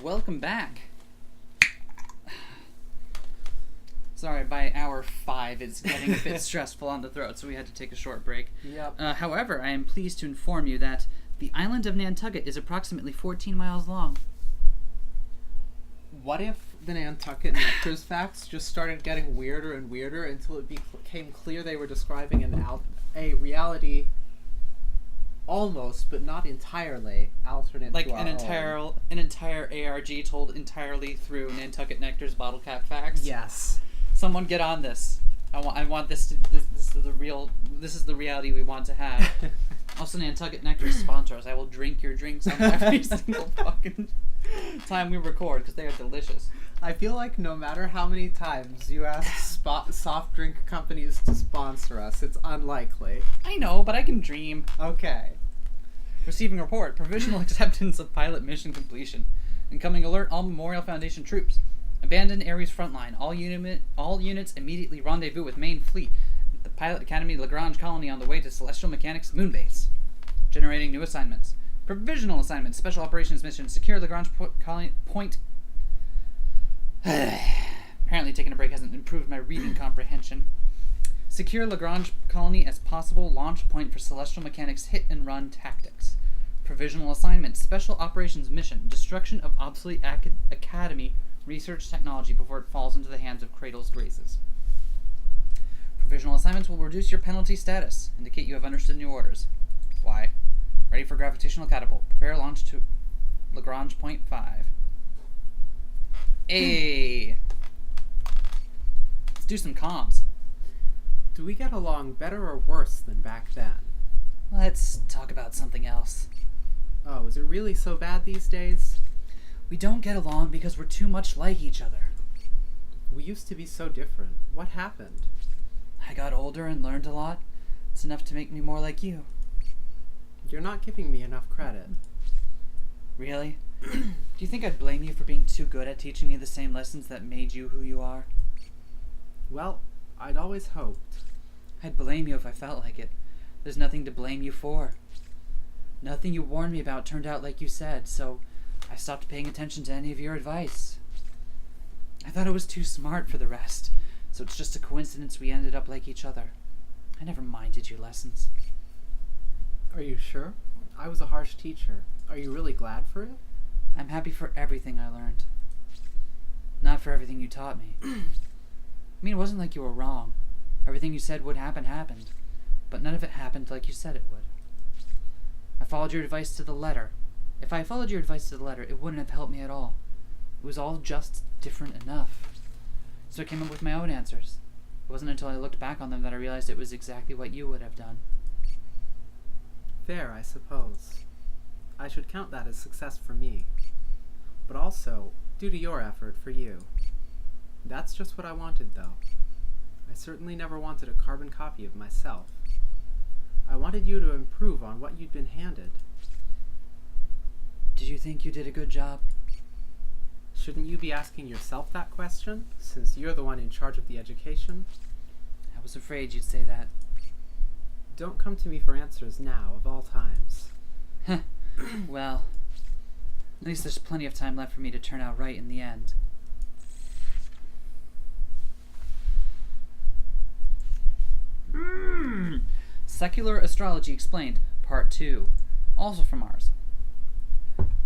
welcome back. Sorry, by hour 5 it's getting a bit stressful on the throat, so we had to take a short break. Yep. However, I am pleased to inform you that the island of Nantucket is approximately 14 miles long. What if the Nantucket Nectar's facts just started getting weirder and weirder until it became clear they were describing a reality almost, but not entirely, alternate Like to our own. an entire ARG told entirely through Nantucket Nectar's bottle cap facts? Yes. Someone get on this. I want this to this is the reality we want to have. Also, Nantucket Nectar sponsors. I will drink your drinks on every single fucking time we record because they are delicious. I feel like no matter how many times you ask soft drink companies to sponsor us, it's unlikely. I know, but I can dream. Okay. Receiving report. Provisional acceptance of pilot mission completion. Incoming alert all Memorial Foundation troops. Abandon Ares frontline. All units immediately rendezvous with main fleet. The Pilot Academy Lagrange colony on the way to Celestial Mechanics Moonbase. Generating new assignments. Provisional assignments. Special operations mission. Secure Lagrange point. Apparently taking a break hasn't improved my reading comprehension. Secure Lagrange colony as possible launch point for Celestial Mechanics hit and run tactics. Provisional assignment. Special operations mission. Destruction of obsolete Academy research technology before it falls into the hands of Cradle's Graces. Provisional assignments will reduce your penalty status. Indicate you have understood new orders. Why? Ready for gravitational catapult. Prepare launch to Lagrange point 5. Hey! Let's do some comms. Do we get along better or worse than back then? Let's talk about something else. Oh, is it really so bad these days? We don't get along because we're too much like each other. We used to be so different. What happened? I got older and learned a lot. It's enough to make me more like you. You're not giving me enough credit. Really? Do you think I'd blame you for being too good at teaching me the same lessons that made you who you are? Well, I'd always hoped. I'd blame you if I felt like it. There's nothing to blame you for. Nothing you warned me about turned out like you said, so I stopped paying attention to any of your advice. I thought it was too smart for the rest, so it's just a coincidence we ended up like each other. I never minded your lessons. Are you sure? I was a harsh teacher. Are you really glad for it? I'm happy for everything I learned. Not for everything you taught me. I mean, it wasn't like you were wrong. Everything you said would happen happened, but none of it happened like you said it would. I followed your advice to the letter. If I followed your advice to the letter, it wouldn't have helped me at all. It was all just different enough. So I came up with my own answers. It wasn't until I looked back on them that I realized it was exactly what you would have done. Fair, I suppose. I should count that as success for me. But also, due to your effort, for you. That's just what I wanted, though. I certainly never wanted a carbon copy of myself. I wanted you to improve on what you'd been handed. Did you think you did a good job? Shouldn't you be asking yourself that question, since you're the one in charge of the education? I was afraid you'd say that. Don't come to me for answers now, of all times. Well, at least there's plenty of time left for me to turn out right in the end. Secular Astrology Explained, Part 2. Also from ours.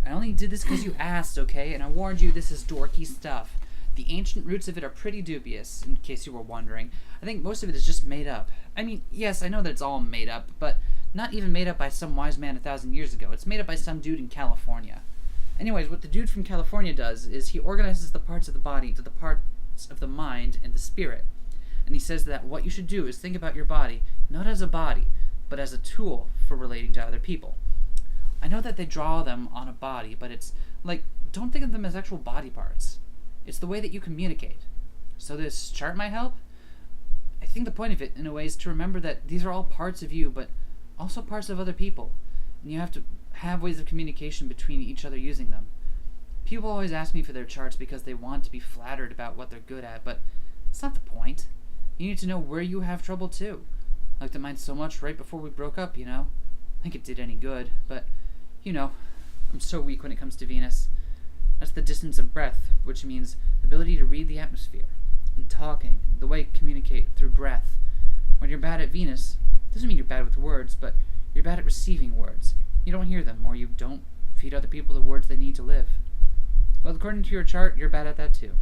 I only did this because you asked, okay? And I warned you this is dorky stuff. The ancient roots of it are pretty dubious, in case you were wondering. I think most of it is just made up. I mean, yes, I know that it's all made up, but not even made up by some wise man 1,000 years ago. It's made up by some dude in California. Anyways, what the dude from California does is he organizes the parts of the body to the parts of the mind and the spirit. And he says that what you should do is think about your body, not as a body, but as a tool for relating to other people. I know that they draw them on a body, but it's like, don't think of them as actual body parts. It's the way that you communicate. So this chart might help? I think the point of it, in a way, is to remember that these are all parts of you, but also parts of other people. And you have to have ways of communication between each other using them. People always ask me for their charts because they want to be flattered about what they're good at, but it's not the point. You need to know where you have trouble too. I looked at mine so much right before we broke up, you know? I think it did any good, but, you know, I'm so weak when it comes to Venus. That's the distance of breath, which means ability to read the atmosphere. And talking, the way to communicate through breath. When you're bad at Venus, doesn't mean you're bad with words, but you're bad at receiving words. You don't hear them, or you don't feed other people the words they need to live. Well, according to your chart, you're bad at that too.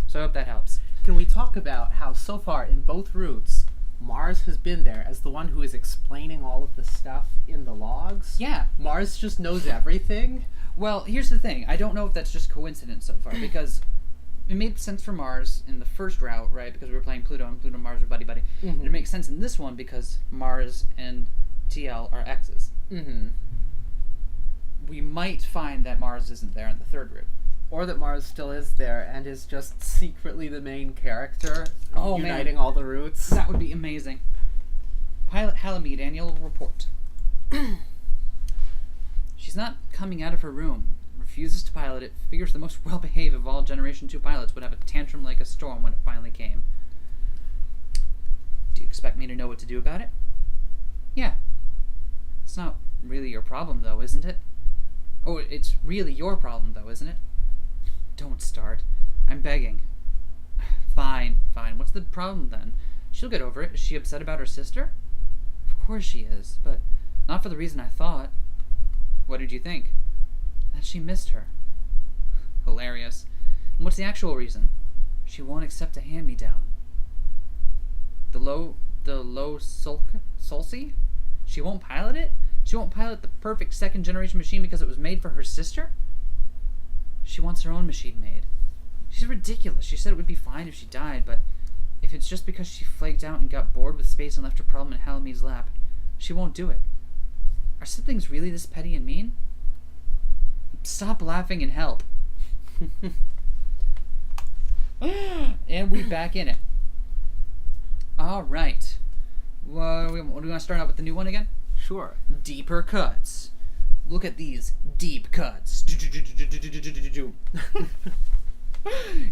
So I hope that helps. Can we talk about how so far in both routes, Mars has been there as the one who is explaining all of the stuff in the logs? Yeah. Mars just knows everything? Well, here's the thing. I don't know if that's just coincidence so far, because it made sense for Mars in the first route, right? Because we were playing Pluto, and Pluto and Mars are buddy-buddy. Mm-hmm. And it makes sense in this one because Mars and TL are X's. Mm-hmm. We might find that Mars isn't there in the third route. Or that Mars still is there and is just secretly the main character, Oh, uniting man. all the routes. That would be amazing. Pilot Halamede, annual report. She's not coming out of her room. Refuses to pilot it. Figures the most well-behaved of all Generation 2 pilots would have a tantrum like a storm when it finally came. Do you expect me to know what to do about it? Yeah. It's not really your problem, though, isn't it? Oh, it's really your problem, though, isn't it? Don't start. I'm begging. Fine. What's the problem, then? She'll get over it. Is she upset about her sister? Of course she is, but not for the reason I thought. What did you think? That she missed her. Hilarious. And what's the actual reason? She won't accept a hand-me-down. The low Sulci? She won't pilot it? She won't pilot the perfect second-generation machine because it was made for her sister? She wants her own machine made. She's ridiculous. She said it would be fine if she died, but if it's just because she flaked out and got bored with space and left her problem in Halamede's lap, she won't do it. Are siblings really this petty and mean? Stop laughing and help. And we back in it. Alright. Do we want to start out with the new one again? Sure. Deeper cuts. Look at these deep cuts.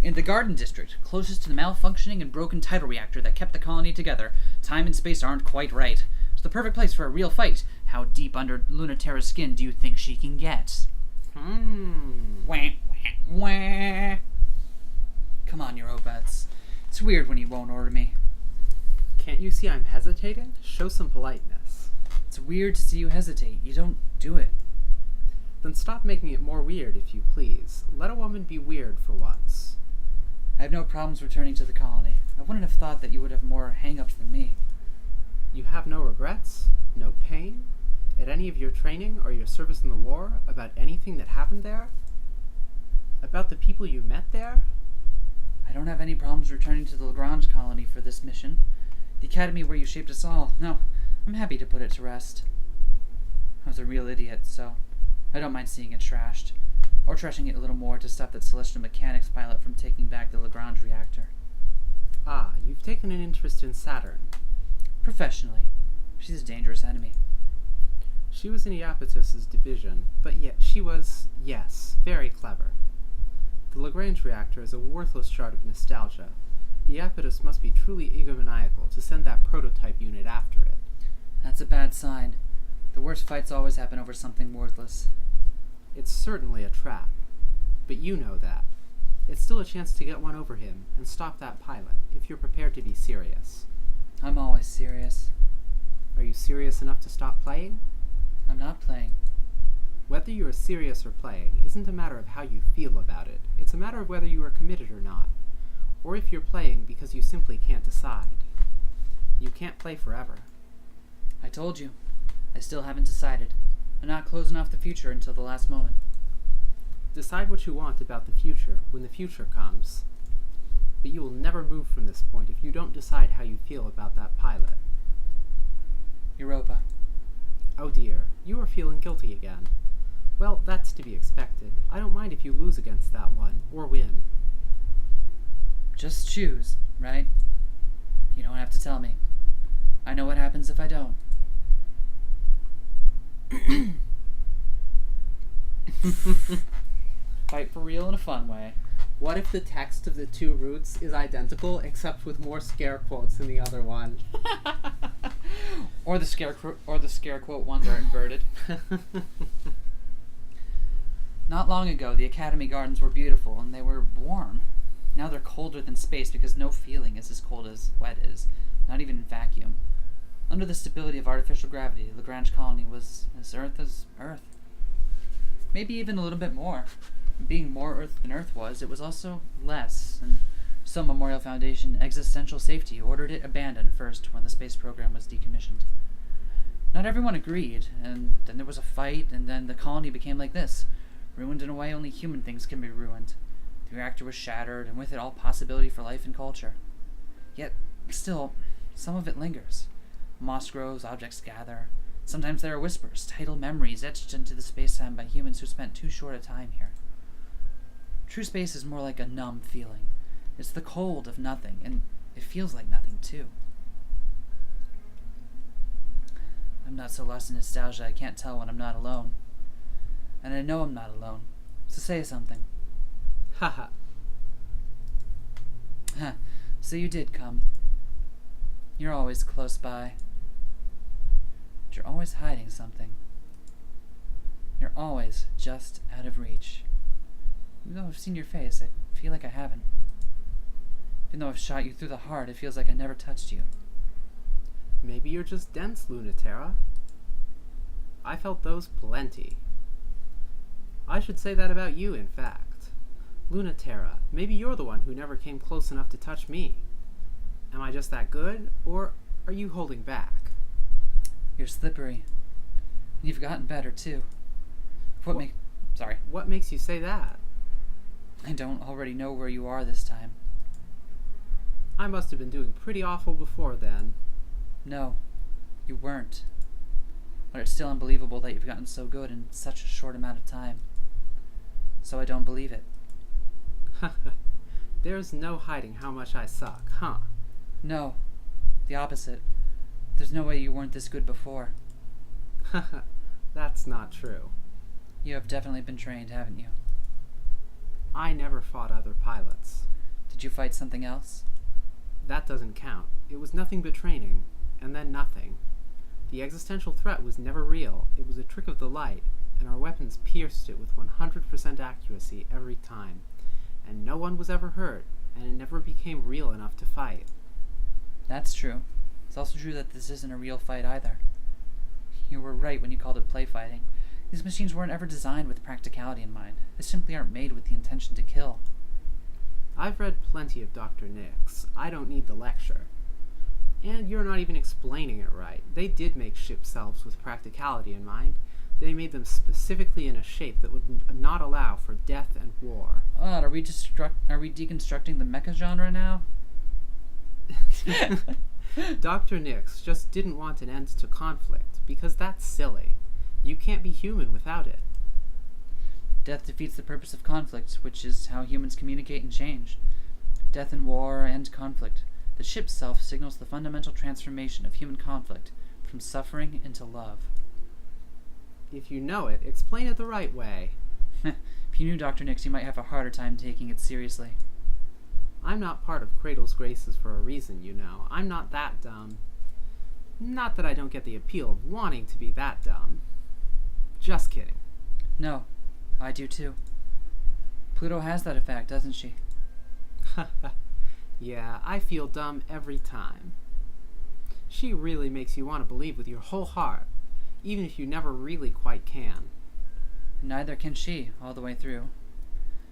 In the Garden District, closest to the malfunctioning and broken tidal reactor that kept the colony together, time and space aren't quite right. It's the perfect place for a real fight. How deep under Lunatera's skin do you think she can get? Wah, wah, wah. Come on, Europa. It's weird when you won't order me. Can't you see I'm hesitating? Show some politeness. It's weird to see you hesitate. You don't do it. Then stop making it more weird, if you please. Let a woman be weird for once. I have no problems returning to the colony. I wouldn't have thought that you would have more hang-ups than me. You have no regrets? No pain? At any of your training or your service in the war? About anything that happened there? About the people you met there? I don't have any problems returning to the Lagrange colony for this mission. The academy where you shaped us all. No, I'm happy to put it to rest. I was a real idiot, so I don't mind seeing it trashed. Or trashing it a little more to stop that celestial mechanics pilot from taking back the Lagrange reactor. Ah, you've taken an interest in Saturn. Professionally. She's a dangerous enemy. She was in Iapetus's division, but yet she was, yes, very clever. The Lagrange reactor is a worthless shard of nostalgia. Iapetus must be truly egomaniacal to send that prototype unit after it. That's a bad sign. The worst fights always happen over something worthless. It's certainly a trap, but you know that. It's still a chance to get one over him and stop that pilot, if you're prepared to be serious. I'm always serious. Are you serious enough to stop playing? I'm not playing. Whether you are serious or playing isn't a matter of how you feel about it. It's a matter of whether you are committed or not, or if you're playing because you simply can't decide. You can't play forever. I told you. I still haven't decided. I'm not closing off the future until the last moment. Decide what you want about the future when the future comes. But you will never move from this point if you don't decide how you feel about that pilot. Europa. Oh dear, you are feeling guilty again. Well, that's to be expected. I don't mind if you lose against that one, or win. Just choose, right? You don't have to tell me. I know what happens if I don't. Fight for real in a fun way. What if the text of the two routes is identical, except with more scare quotes in the other one? Or the scare quote ones are inverted. Not long ago, the Academy Gardens were beautiful and they were warm. Now they're colder than space because no feeling is as cold as wet is, not even in vacuum. Under the stability of artificial gravity, Lagrange colony was as Earth. Maybe even a little bit more. Being more Earth than Earth was, it was also less, and so Memorial Foundation Existential Safety ordered it abandoned first when the space program was decommissioned. Not everyone agreed, and then there was a fight, and then the colony became like this, ruined in a way only human things can be ruined. The reactor was shattered, and with it all possibility for life and culture. Yet, still, some of it lingers. Moss grows, objects gather. Sometimes there are whispers, tidal memories etched into the space-time by humans who spent too short a time here. True space is more like a numb feeling. It's the cold of nothing, and it feels like nothing, too. I'm not so lost in nostalgia I can't tell when I'm not alone. And I know I'm not alone. So say something. Haha. Huh. So you did come. You're always close by. But you're always hiding something. You're always just out of reach. Even though I've seen your face, I feel like I haven't. Even though I've shot you through the heart, it feels like I never touched you. Maybe you're just dense, Lunaterra. I felt those plenty. I should say that about you, in fact. Lunaterra, maybe you're the one who never came close enough to touch me. Am I just that good, or are you holding back? You're slippery. And you've gotten better, too. What makes you say that? I don't already know where you are this time. I must have been doing pretty awful before then. No, you weren't. But it's still unbelievable that you've gotten so good in such a short amount of time. So I don't believe it. There's no hiding how much I suck, huh? No, the opposite. There's no way you weren't this good before. That's not true. You have definitely been trained, haven't you? I never fought other pilots. Did you fight something else? That doesn't count. It was nothing but training, and then nothing. The existential threat was never real. It was a trick of the light, and our weapons pierced it with 100% accuracy every time. And no one was ever hurt, and it never became real enough to fight. That's true. It's also true that this isn't a real fight either. You were right when you called it play fighting. These machines weren't ever designed with practicality in mind. They simply aren't made with the intention to kill. I've read plenty of Dr. Nix. I don't need the lecture. And you're not even explaining it right. They did make ship selves with practicality in mind. They made them specifically in a shape that would not allow for death and war. Are we deconstructing the mecha genre now? Dr. Nix just didn't want an end to conflict, because that's silly. You can't be human without it. Death defeats the purpose of conflict, which is how humans communicate and change. Death and war and conflict. The ship's self signals the fundamental transformation of human conflict from suffering into love. If you know it, explain it the right way. If you knew Dr. Nix, you might have a harder time taking it seriously. I'm not part of Cradle's Graces for a reason, you know. I'm not that dumb. Not that I don't get the appeal of wanting to be that dumb. Just kidding. No, I do too. Pluto has that effect, doesn't she? Yeah, I feel dumb every time. She really makes you want to believe with your whole heart, even if you never really quite can. Neither can she, all the way through.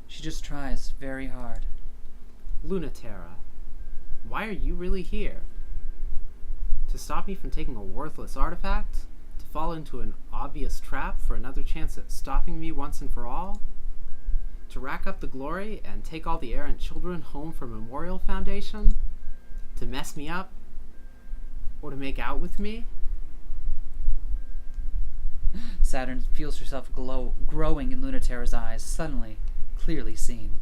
She just tries very hard. Lunaterra, why are you really here? To stop me from taking a worthless artifact? To fall into an obvious trap for another chance at stopping me once and for all? To rack up the glory and take all the errant children home from Memorial Foundation? To mess me up? Or to make out with me? Saturn feels herself growing in Lunaterra's eyes, suddenly, clearly seen.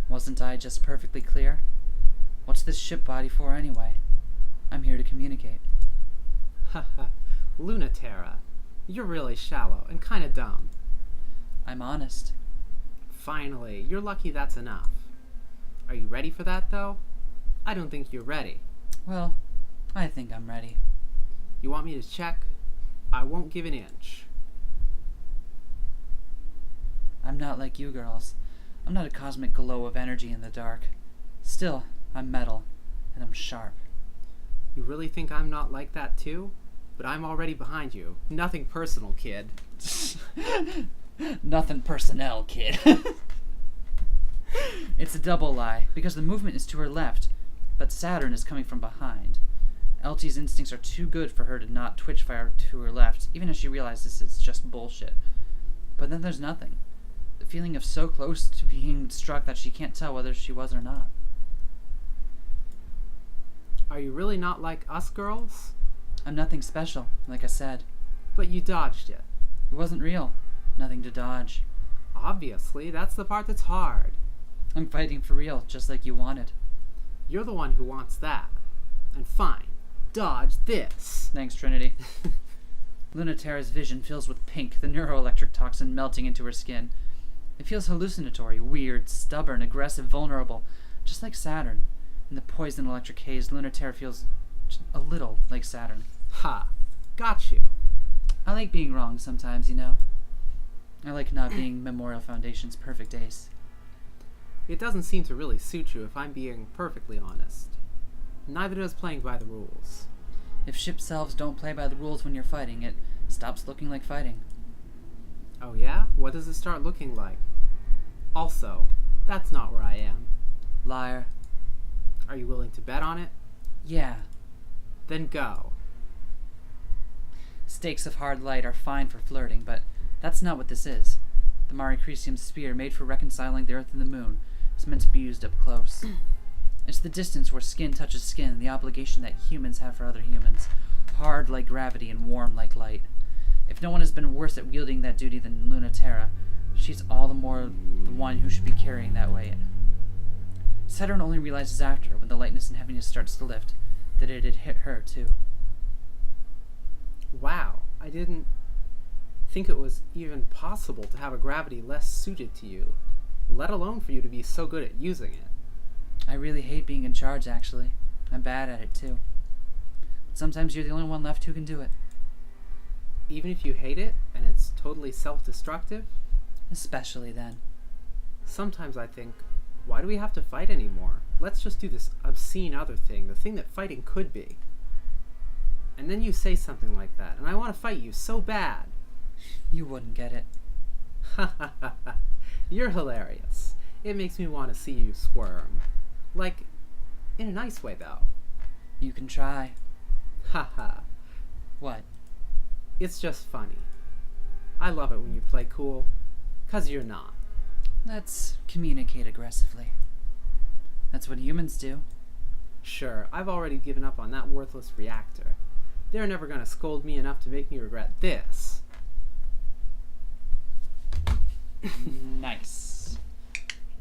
Wasn't I just perfectly clear? What's this ship body for anyway? I'm here to communicate. Haha, Lunaterra, you're really shallow and kinda dumb. I'm honest. Finally, you're lucky that's enough. Are you ready for that, though? I don't think you're ready. Well, I think I'm ready. You want me to check? I won't give an inch. not like you girls. I'm not a cosmic glow of energy in the dark. Still, I'm metal, and I'm sharp. You really think I'm not like that too? But I'm already behind you. Nothing personal, kid. Nothing personnel, kid. It's a double lie, because the movement is to her left, but Saturn is coming from behind. LT's instincts are too good for her to not twitch fire to her left, even as she realizes it's just bullshit. But then there's nothing. The feeling of so close to being struck that she can't tell whether she was or not. Are you really not like us girls? I'm nothing special, like I said. But you dodged it. It wasn't real. Nothing to dodge. Obviously, that's the part that's hard. I'm fighting for real, just like you wanted. You're the one who wants that. And fine, dodge this. Thanks, Trinity. Lunaterra's vision fills with pink, the neuroelectric toxin melting into her skin. It feels hallucinatory, weird, stubborn, aggressive, vulnerable, just like Saturn. In the poison electric haze, Lunaterra feels a little like Saturn. Ha! Got you. I like being wrong sometimes, you know. I like not being Memorial Foundation's perfect ace. It doesn't seem to really suit you if I'm being perfectly honest. Neither does playing by the rules. If ship selves don't play by the rules when you're fighting, it stops looking like fighting. Oh yeah? What does it start looking like? Also, that's not where I am. Liar. Are you willing to bet on it? Yeah. Then go. Stakes of hard light are fine for flirting, but that's not what this is. The Maricresium sphere, made for reconciling the Earth and the Moon, is meant to be used up close. It's the distance where skin touches skin, the obligation that humans have for other humans, hard like gravity and warm like light. If no one has been worse at wielding that duty than Lunaterra, she's all the more the one who should be carrying that weight. Saturn only realizes after, when the lightness and heaviness starts to lift, that it had hit her too. Wow, I didn't think it was even possible to have a gravity less suited to you, let alone for you to be so good at using it. I really hate being in charge, actually. I'm bad at it too. But sometimes you're the only one left who can do it. Even if you hate it, and it's totally self-destructive? Especially then. Sometimes I think, why do we have to fight anymore? Let's just do this obscene other thing, the thing that fighting could be. And then you say something like that, and I want to fight you so bad. You wouldn't get it. Ha ha ha ha. You're hilarious. It makes me want to see you squirm. Like, in a nice way, though. You can try. Ha ha. What? It's just funny. I love it when you play cool, 'cause you're not. Let's communicate aggressively. That's what humans do. Sure, I've already given up on that worthless reactor. They're never gonna scold me enough to make me regret this. Nice.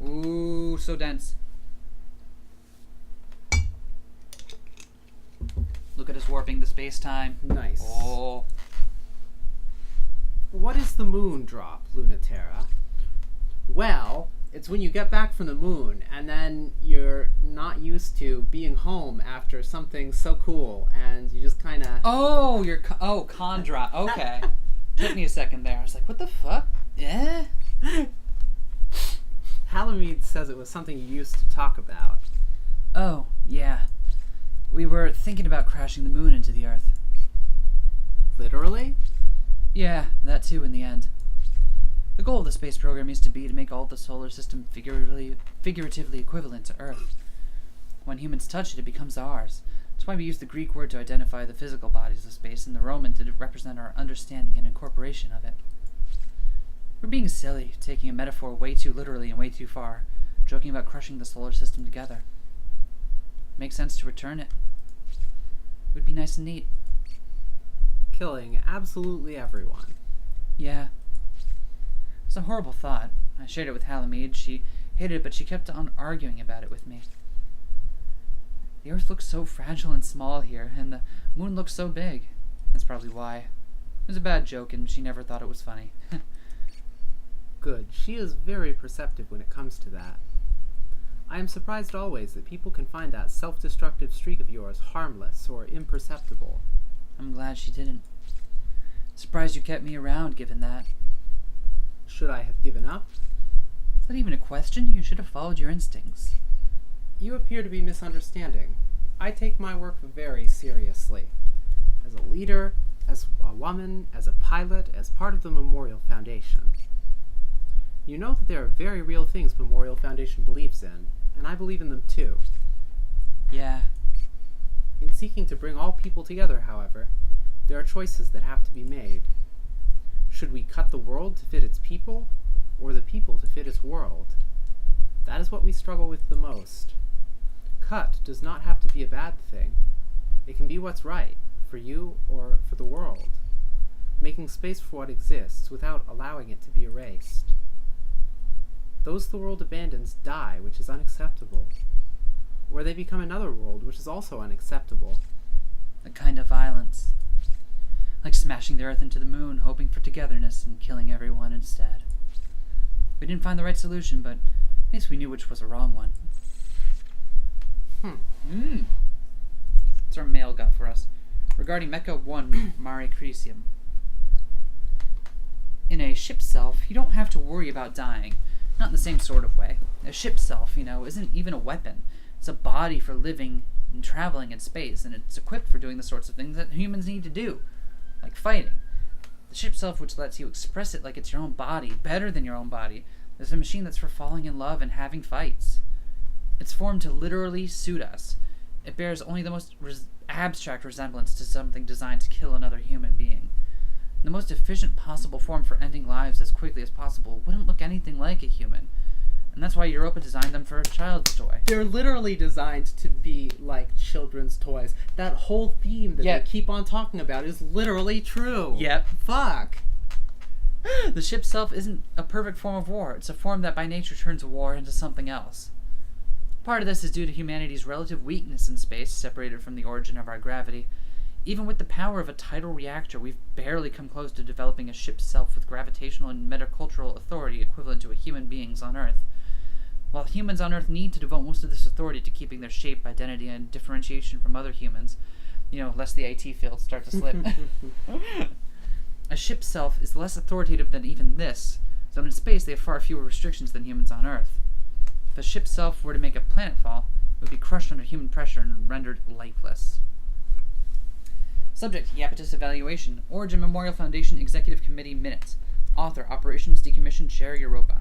Ooh, so dense. Look at us warping the space-time. Nice. Oh. What is the moon drop, Lunaterra? Well, it's when you get back from the moon, and then you're not used to being home after something so cool, and you just kind of... Oh, con drop. Okay. Took me a second there. I was like, what the fuck? Yeah? Halamede says it was something you used to talk about. Oh, yeah. We were thinking about crashing the moon into the Earth. Literally? Yeah, that too in the end. The goal of the space program used to be to make all the solar system figuratively equivalent to Earth. When humans touch it, it becomes ours. That's why we use the Greek word to identify the physical bodies of space and the Roman to represent our understanding and incorporation of it. We're being silly, taking a metaphor way too literally and way too far, joking about crushing the solar system together. Makes sense to return it. Would be nice and neat. Killing absolutely everyone. Yeah. It's a horrible thought. I shared it with Halamede. She hated it, but she kept on arguing about it with me. The Earth looks so fragile and small here, and the moon looks so big. That's probably why. It was a bad joke, and she never thought it was funny. Good. She is very perceptive when it comes to that. I am surprised always that people can find that self-destructive streak of yours harmless or imperceptible. I'm glad she didn't. Surprised you kept me around, given that. Should I have given up? Is that even a question? You should have followed your instincts. You appear to be misunderstanding. I take my work very seriously. As a leader, as a woman, as a pilot, as part of the Memorial Foundation. You know that there are very real things Memorial Foundation believes in, and I believe in them too. Yeah. In seeking to bring all people together, however, there are choices that have to be made. Should we cut the world to fit its people, or the people to fit its world? That is what we struggle with the most. Cut does not have to be a bad thing. It can be what's right, for you or for the world, making space for what exists without allowing it to be erased. Those the world abandons die, which is unacceptable, or they become another world, which is also unacceptable. A kind of violence. Like smashing the earth into the moon, hoping for togetherness and killing everyone instead. We didn't find the right solution, but at least we knew which was the wrong one. That's our mail got for us. Regarding Mecha 1 Mare Crisium. In a ship self, you don't have to worry about dying. Not in the same sort of way. A ship self, isn't even a weapon. It's a body for living and traveling in space, and it's equipped for doing the sorts of things that humans need to do, like fighting. The ship self, which lets you express it like it's your own body, better than your own body, is a machine that's for falling in love and having fights. It's formed to literally suit us. It bears only the most abstract resemblance to something designed to kill another human being. The most efficient possible form for ending lives as quickly as possible wouldn't look anything like a human. And that's why Europa designed them for a child's toy. They're literally designed to be like children's toys. That whole theme that they keep on talking about is literally true. Yep. Fuck. The ship self isn't a perfect form of war. It's a form that by nature turns war into something else. Part of this is due to humanity's relative weakness in space, separated from the origin of our gravity. Even with the power of a tidal reactor, we've barely come close to developing a ship self with gravitational and metacultural authority equivalent to a human being's on Earth. While humans on Earth need to devote most of this authority to keeping their shape, identity, and differentiation from other humans, lest the IT fields start to slip. A ship self is less authoritative than even this, so in space they have far fewer restrictions than humans on Earth. If a ship self were to make a planet fall, it would be crushed under human pressure and rendered lifeless. Subject, Iapetus Evaluation, Origin Memorial Foundation Executive Committee Minutes. Author, Operations Decommissioned Chair Europa.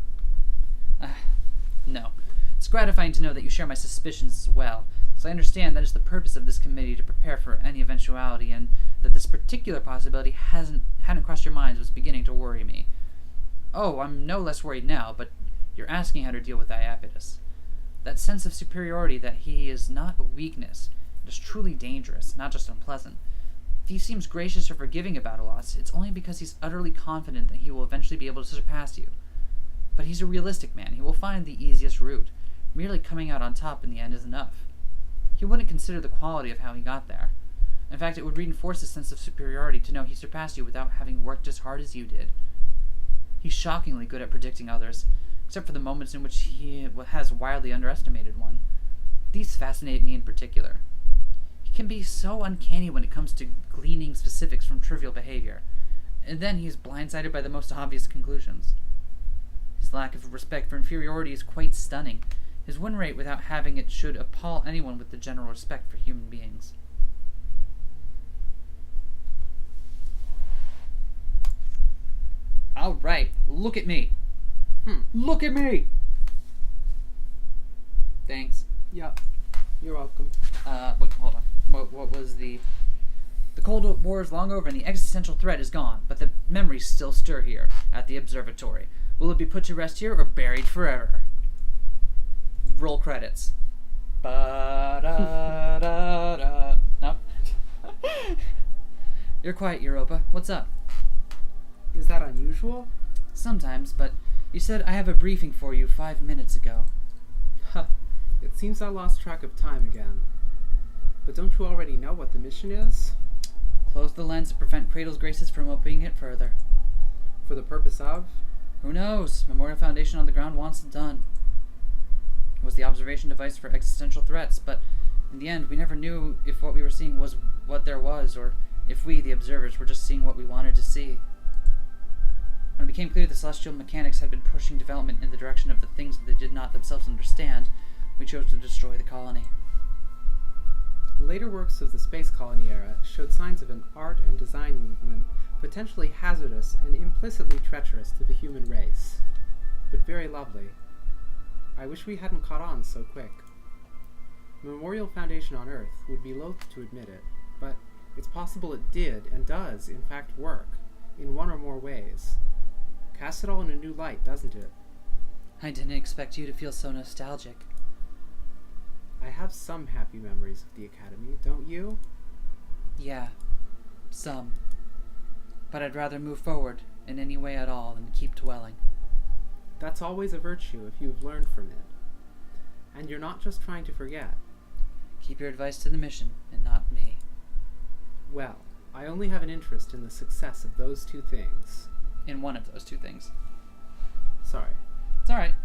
No. It's gratifying to know that you share my suspicions as well, so I understand that it's the purpose of this committee to prepare for any eventuality, and that this particular possibility hadn't crossed your minds was beginning to worry me. Oh, I'm no less worried now, but you're asking how to deal with Iapetus. That sense of superiority that he is not a weakness. It is truly dangerous, not just unpleasant. If he seems gracious or forgiving about a loss, it's only because he's utterly confident that he will eventually be able to surpass you. But he's a realistic man. He will find the easiest route. Merely coming out on top in the end is enough. He wouldn't consider the quality of how he got there. In fact, it would reinforce his sense of superiority to know he surpassed you without having worked as hard as you did. He's shockingly good at predicting others, except for the moments in which he has wildly underestimated one. These fascinate me in particular. He can be so uncanny when it comes to gleaning specifics from trivial behavior, and then he's blindsided by the most obvious conclusions. His lack of respect for inferiority is quite stunning. His win rate without having it should appall anyone with the general respect for human beings. Alright, look at me. Look at me! Thanks. Yep. You're welcome. Hold on. What was the Cold War is long over and the existential threat is gone, but the memories still stir here, at the observatory. Will it be put to rest here or buried forever? Roll credits. Ba-da-da-da. No? You're quiet, Europa. What's up? Is that unusual? Sometimes, but you said I have a briefing for you 5 minutes ago. Huh. It seems I lost track of time again. But don't you already know what the mission is? Close the lens to prevent Cradle's Graces from opening it further. For the purpose of? Who knows? Memorial Foundation on the ground wants it done. It was the observation device for existential threats, but in the end, we never knew if what we were seeing was what there was, or if we, the observers, were just seeing what we wanted to see. When it became clear the celestial mechanics had been pushing development in the direction of the things that they did not themselves understand, we chose to destroy the colony. Later works of the space colony era showed signs of an art and design movement potentially hazardous and implicitly treacherous to the human race, but very lovely. I wish we hadn't caught on so quick. Memorial Foundation on Earth would be loath to admit it, but it's possible it did and does, in fact, work, in one or more ways. Casts it all in a new light, doesn't it? I didn't expect you to feel so nostalgic. I have some happy memories of the Academy, don't you? Yeah, some. But I'd rather move forward in any way at all than keep dwelling. That's always a virtue if you have learned from it. And you're not just trying to forget. Keep your advice to the mission, and not me. Well, I only have an interest in the success of those two things. In one of those two things. Sorry. It's alright.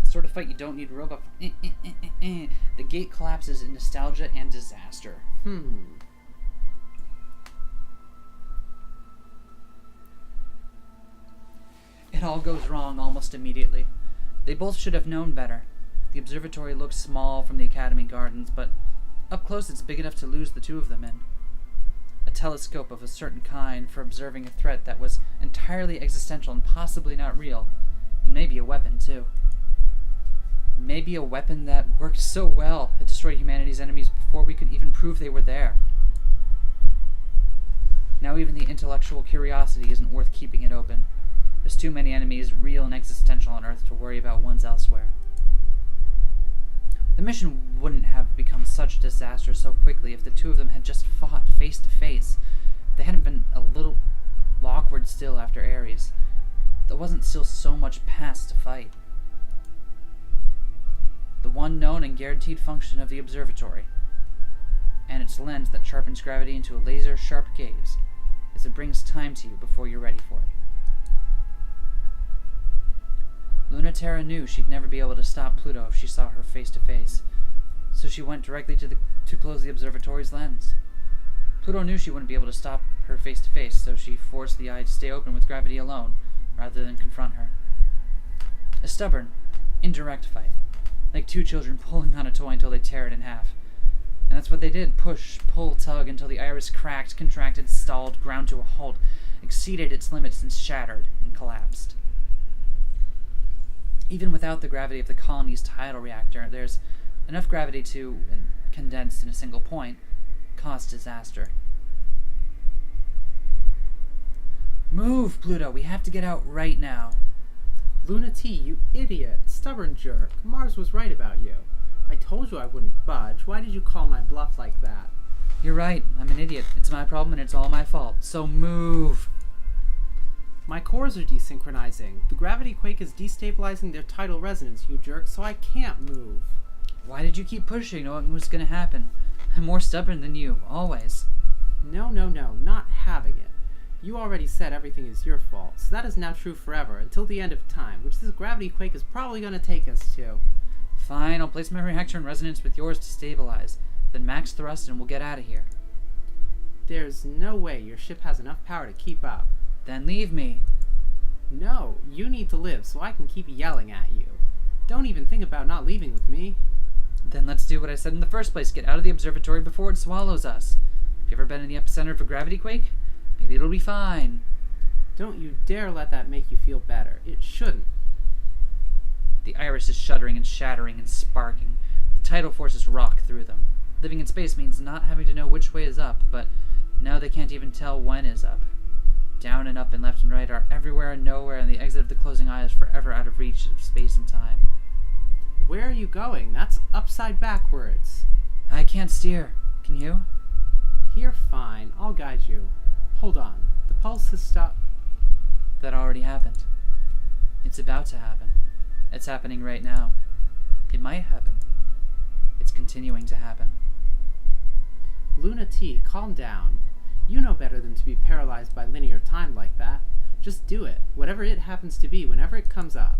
The sort of fight you don't need robot. The gate collapses in nostalgia and disaster. It all goes wrong almost immediately. They both should have known better. The observatory looks small from the Academy gardens, but up close it's big enough to lose the two of them in. A telescope of a certain kind for observing a threat that was entirely existential and possibly not real. And maybe a weapon, too. Maybe a weapon that worked so well it destroyed humanity's enemies before we could even prove they were there. Now even the intellectual curiosity isn't worth keeping it open. There's too many enemies, real and existential on Earth, to worry about ones elsewhere. The mission wouldn't have become such a disaster so quickly if the two of them had just fought face to face. They hadn't been a little awkward still after Ares. There wasn't still so much past to fight. The one known and guaranteed function of the observatory, and its lens that sharpens gravity into a laser-sharp gaze, is it brings time to you before you're ready for it. Lunaterra knew she'd never be able to stop Pluto if she saw her face to face, so she went directly to close the observatory's lens. Pluto knew she wouldn't be able to stop her face to face, so she forced the eye to stay open with gravity alone, rather than confront her. A stubborn, indirect fight, like two children pulling on a toy until they tear it in half. And that's what they did, push, pull, tug, until the iris cracked, contracted, stalled, ground to a halt, exceeded its limits and shattered and collapsed. Even without the gravity of the colony's tidal reactor, there's enough gravity to, condensed in a single point, cause disaster. Move, Pluto! We have to get out right now. Luna T, you idiot! Stubborn jerk! Mars was right about you. I told you I wouldn't budge. Why did you call my bluff like that? You're right. I'm an idiot. It's my problem and it's all my fault. So move! My cores are desynchronizing. The gravity quake is destabilizing their tidal resonance, you jerk, so I can't move. Why did you keep pushing knowing what was going to happen? I'm more stubborn than you, always. No, not having it. You already said everything is your fault, so that is now true forever, until the end of time, which this gravity quake is probably going to take us to. Fine, I'll place my reactor in resonance with yours to stabilize. Then max thrust and we'll get out of here. There's no way your ship has enough power to keep up. Then leave me. No, you need to live so I can keep yelling at you. Don't even think about not leaving with me. Then let's do what I said in the first place. Get out of the observatory before it swallows us. Have you ever been in the epicenter of a gravity quake? Maybe it'll be fine. Don't you dare let that make you feel better. It shouldn't. The iris is shuddering and shattering and sparking. The tidal forces rock through them. Living in space means not having to know which way is up, but now they can't even tell when is up. Down and up and left and right are everywhere and nowhere, and the exit of the closing eye is forever out of reach of space and time. Where are you going? That's upside backwards. I can't steer. Can you? Here, fine. I'll guide you. Hold on. The pulse has stopped. That already happened. It's about to happen. It's happening right now. It might happen. It's continuing to happen. Luna T, calm down. You know better than to be paralyzed by linear time like that. Just do it, whatever it happens to be, whenever it comes up.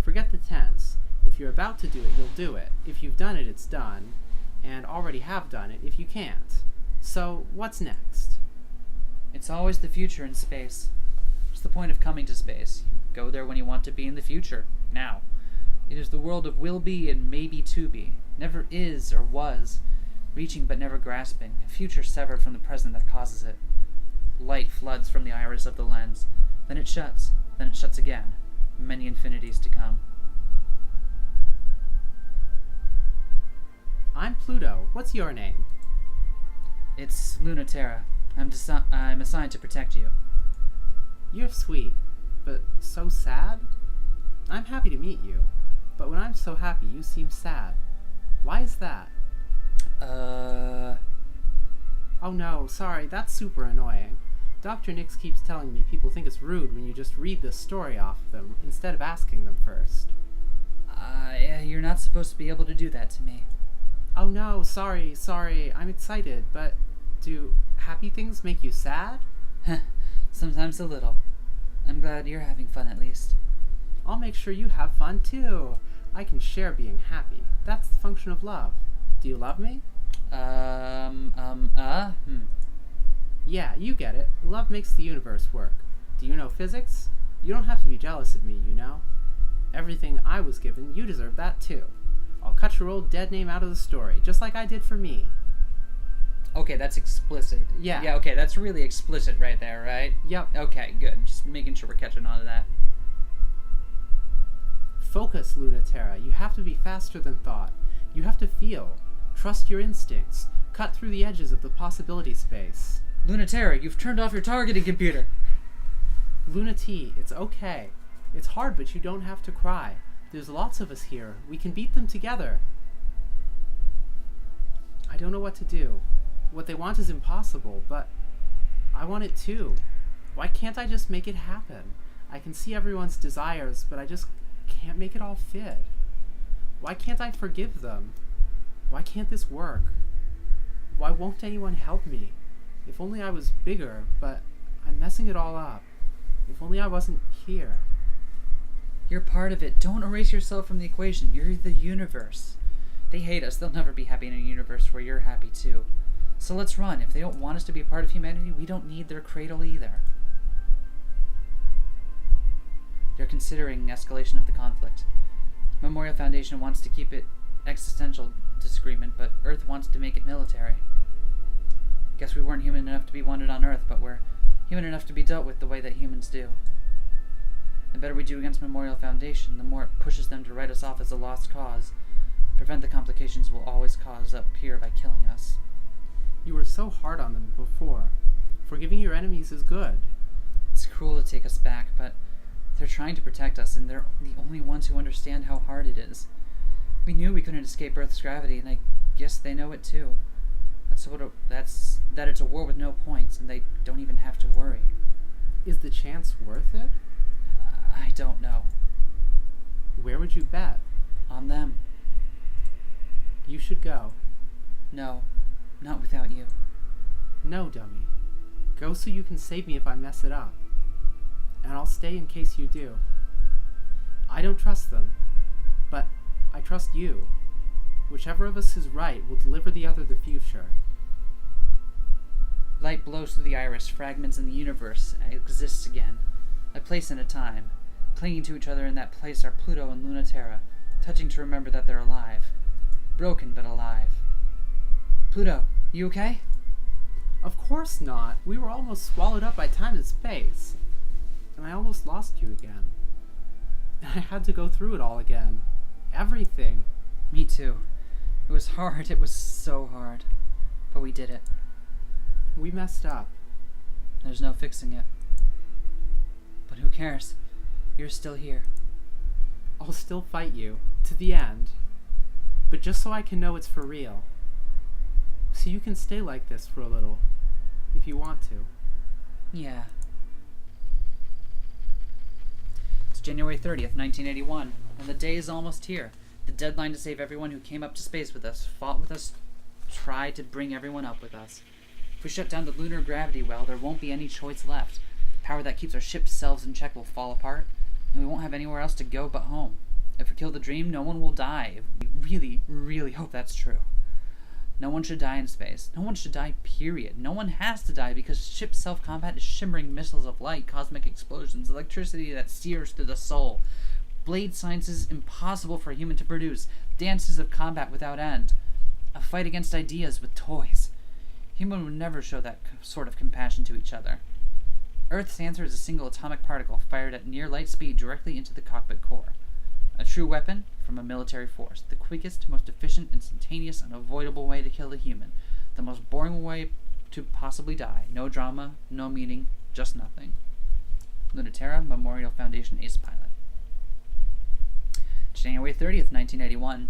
Forget the tense. If you're about to do it, you'll do it. If you've done it, it's done. And already have done it if you can't. So, what's next? It's always the future in space. What's the point of coming to space? You go there when you want to be in the future. Now. It is the world of will be and maybe to be. Never is or was. Reaching but never grasping. A future severed from the present that causes it. Light floods from the iris of the lens. Then it shuts. Then it shuts again. Many infinities to come. I'm Pluto. What's your name? It's Lunaterra. I'm assigned to protect you. You're sweet, but so sad? I'm happy to meet you, but when I'm so happy, you seem sad. Why is that? Oh no, sorry, that's super annoying. Dr. Nix keeps telling me people think it's rude when you just read the story off them instead of asking them first. Yeah, you're not supposed to be able to do that to me. Oh no, sorry, I'm excited, but do happy things make you sad? Sometimes a little. I'm glad you're having fun at least. I'll make sure you have fun too. I can share being happy. That's the function of love. Do you love me? Yeah, you get it. Love makes the universe work. Do you know physics? You don't have to be jealous of me, you know? Everything I was given, you deserve that too. I'll cut your old dead name out of the story, just like I did for me. Okay, that's explicit. Yeah. Yeah, okay, that's really explicit right there, right? Yep. Okay, good. Just making sure we're catching on to that. Focus, Lunaterra. You have to be faster than thought. You have to feel. Trust your instincts. Cut through the edges of the possibility space. Lunaterra, you've turned off your targeting computer. Luna T, it's okay. It's hard, but you don't have to cry. There's lots of us here. We can beat them together. I don't know what to do. What they want is impossible, but I want it too. Why can't I just make it happen? I can see everyone's desires, but I just can't make it all fit. Why can't I forgive them? Why can't this work? Why won't anyone help me? If only I was bigger, but I'm messing it all up. If only I wasn't here. You're part of it. Don't erase yourself from the equation. You're the universe. They hate us. They'll never be happy in a universe where you're happy too. So let's run. If they don't want us to be a part of humanity, we don't need their cradle either. They're considering escalation of the conflict. Memorial Foundation wants to keep it existential disagreement, but Earth wants to make it military. Guess we weren't human enough to be wanted on Earth, but we're human enough to be dealt with the way that humans do. The better we do against Memorial Foundation, the more it pushes them to write us off as a lost cause. Prevent the complications we'll always cause up here by killing us. You were so hard on them before. Forgiving your enemies is good. It's cruel to take us back, but they're trying to protect us, and they're the only ones who understand how hard it is. We knew we couldn't escape Earth's gravity, and I guess they know it too. That it's a war with no points, and they don't even have to worry. Is the chance worth it? I don't know. Where would you bet? On them. You should go. No, not without you. No, dummy. Go so you can save me if I mess it up. And I'll stay in case you do. I don't trust them, but I trust you. Whichever of us is right will deliver the other the future. Light blows through the iris, fragments in the universe exists again. A place and a time. Clinging to each other in that place are Pluto and Lunaterra, touching to remember that they're alive. Broken but alive. Pluto, you okay? Of course not. We were almost swallowed up by time and space. And I almost lost you again. And I had to go through it all again. Everything. Me too. It was hard. It was so hard. But we did it. We messed up. There's no fixing it. But who cares? You're still here. I'll still fight you. To the end. But just so I can know it's for real. So you can stay like this for a little. If you want to. Yeah. It's January 30th, 1981, and the day is almost here. The deadline to save everyone who came up to space with us, fought with us, tried to bring everyone up with us. If we shut down the lunar gravity well, there won't be any choice left. The power that keeps our ship's selves in check will fall apart, and we won't have anywhere else to go but home. If we kill the dream, no one will die. We really, really hope that's true. No one should die in space. No one should die, period. No one has to die because ship self-combat is shimmering missiles of light, cosmic explosions, electricity that sears through the soul. Blade science is impossible for a human to produce. Dances of combat without end. A fight against ideas with toys. Human would never show that sort of compassion to each other. Earth's answer is a single atomic particle fired at near light speed directly into the cockpit core. A true weapon from a military force. The quickest, most efficient, instantaneous, unavoidable way to kill a human. The most boring way to possibly die. No drama, no meaning, just nothing. Lunaterra Memorial Foundation Ace Pilot. January 30th, 1981.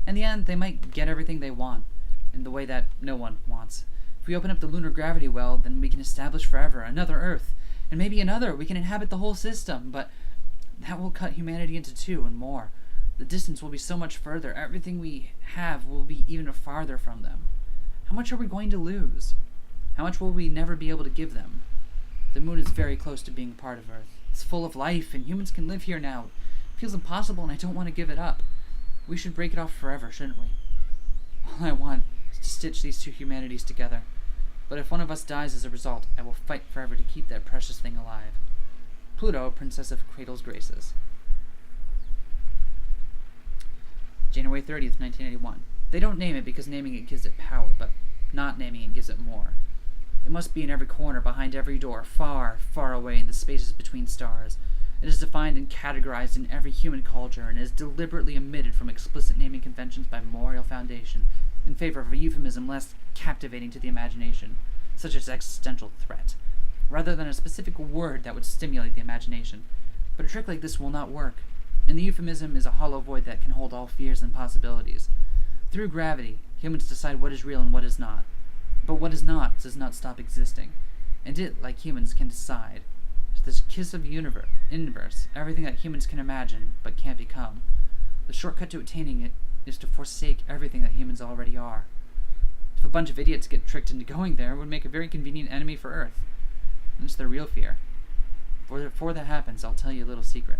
In the end, they might get everything they want, in the way that no one wants. If we open up the lunar gravity well, then we can establish forever another Earth, and maybe another. We can inhabit the whole system, but that will cut humanity into two and more. The distance will be so much further. Everything we have will be even farther from them. How much are we going to lose? How much will we never be able to give them? The moon is very close to being part of Earth. It's full of life, and humans can live here now. It feels impossible, and I don't want to give it up. We should break it off forever, shouldn't we? All I want is to stitch these two humanities together. But if one of us dies as a result, I will fight forever to keep that precious thing alive. Pluto, Princess of Cradle's Graces. January 30th, 1981. They don't name it because naming it gives it power, but not naming it gives it more. It must be in every corner, behind every door, far, far away in the spaces between stars. It is defined and categorized in every human culture and is deliberately omitted from explicit naming conventions by Memorial Foundation in favor of a euphemism less captivating to the imagination, such as existential threat, rather than a specific word that would stimulate the imagination. But a trick like this will not work, and the euphemism is a hollow void that can hold all fears and possibilities. Through gravity, humans decide what is real and what is not. But what is not does not stop existing, and it, like humans, can decide. This kiss of universe, everything that humans can imagine but can't become. The shortcut to attaining it is to forsake everything that humans already are. If a bunch of idiots get tricked into going there, it would make a very convenient enemy for Earth. And it's their real fear. Before that happens, I'll tell you a little secret.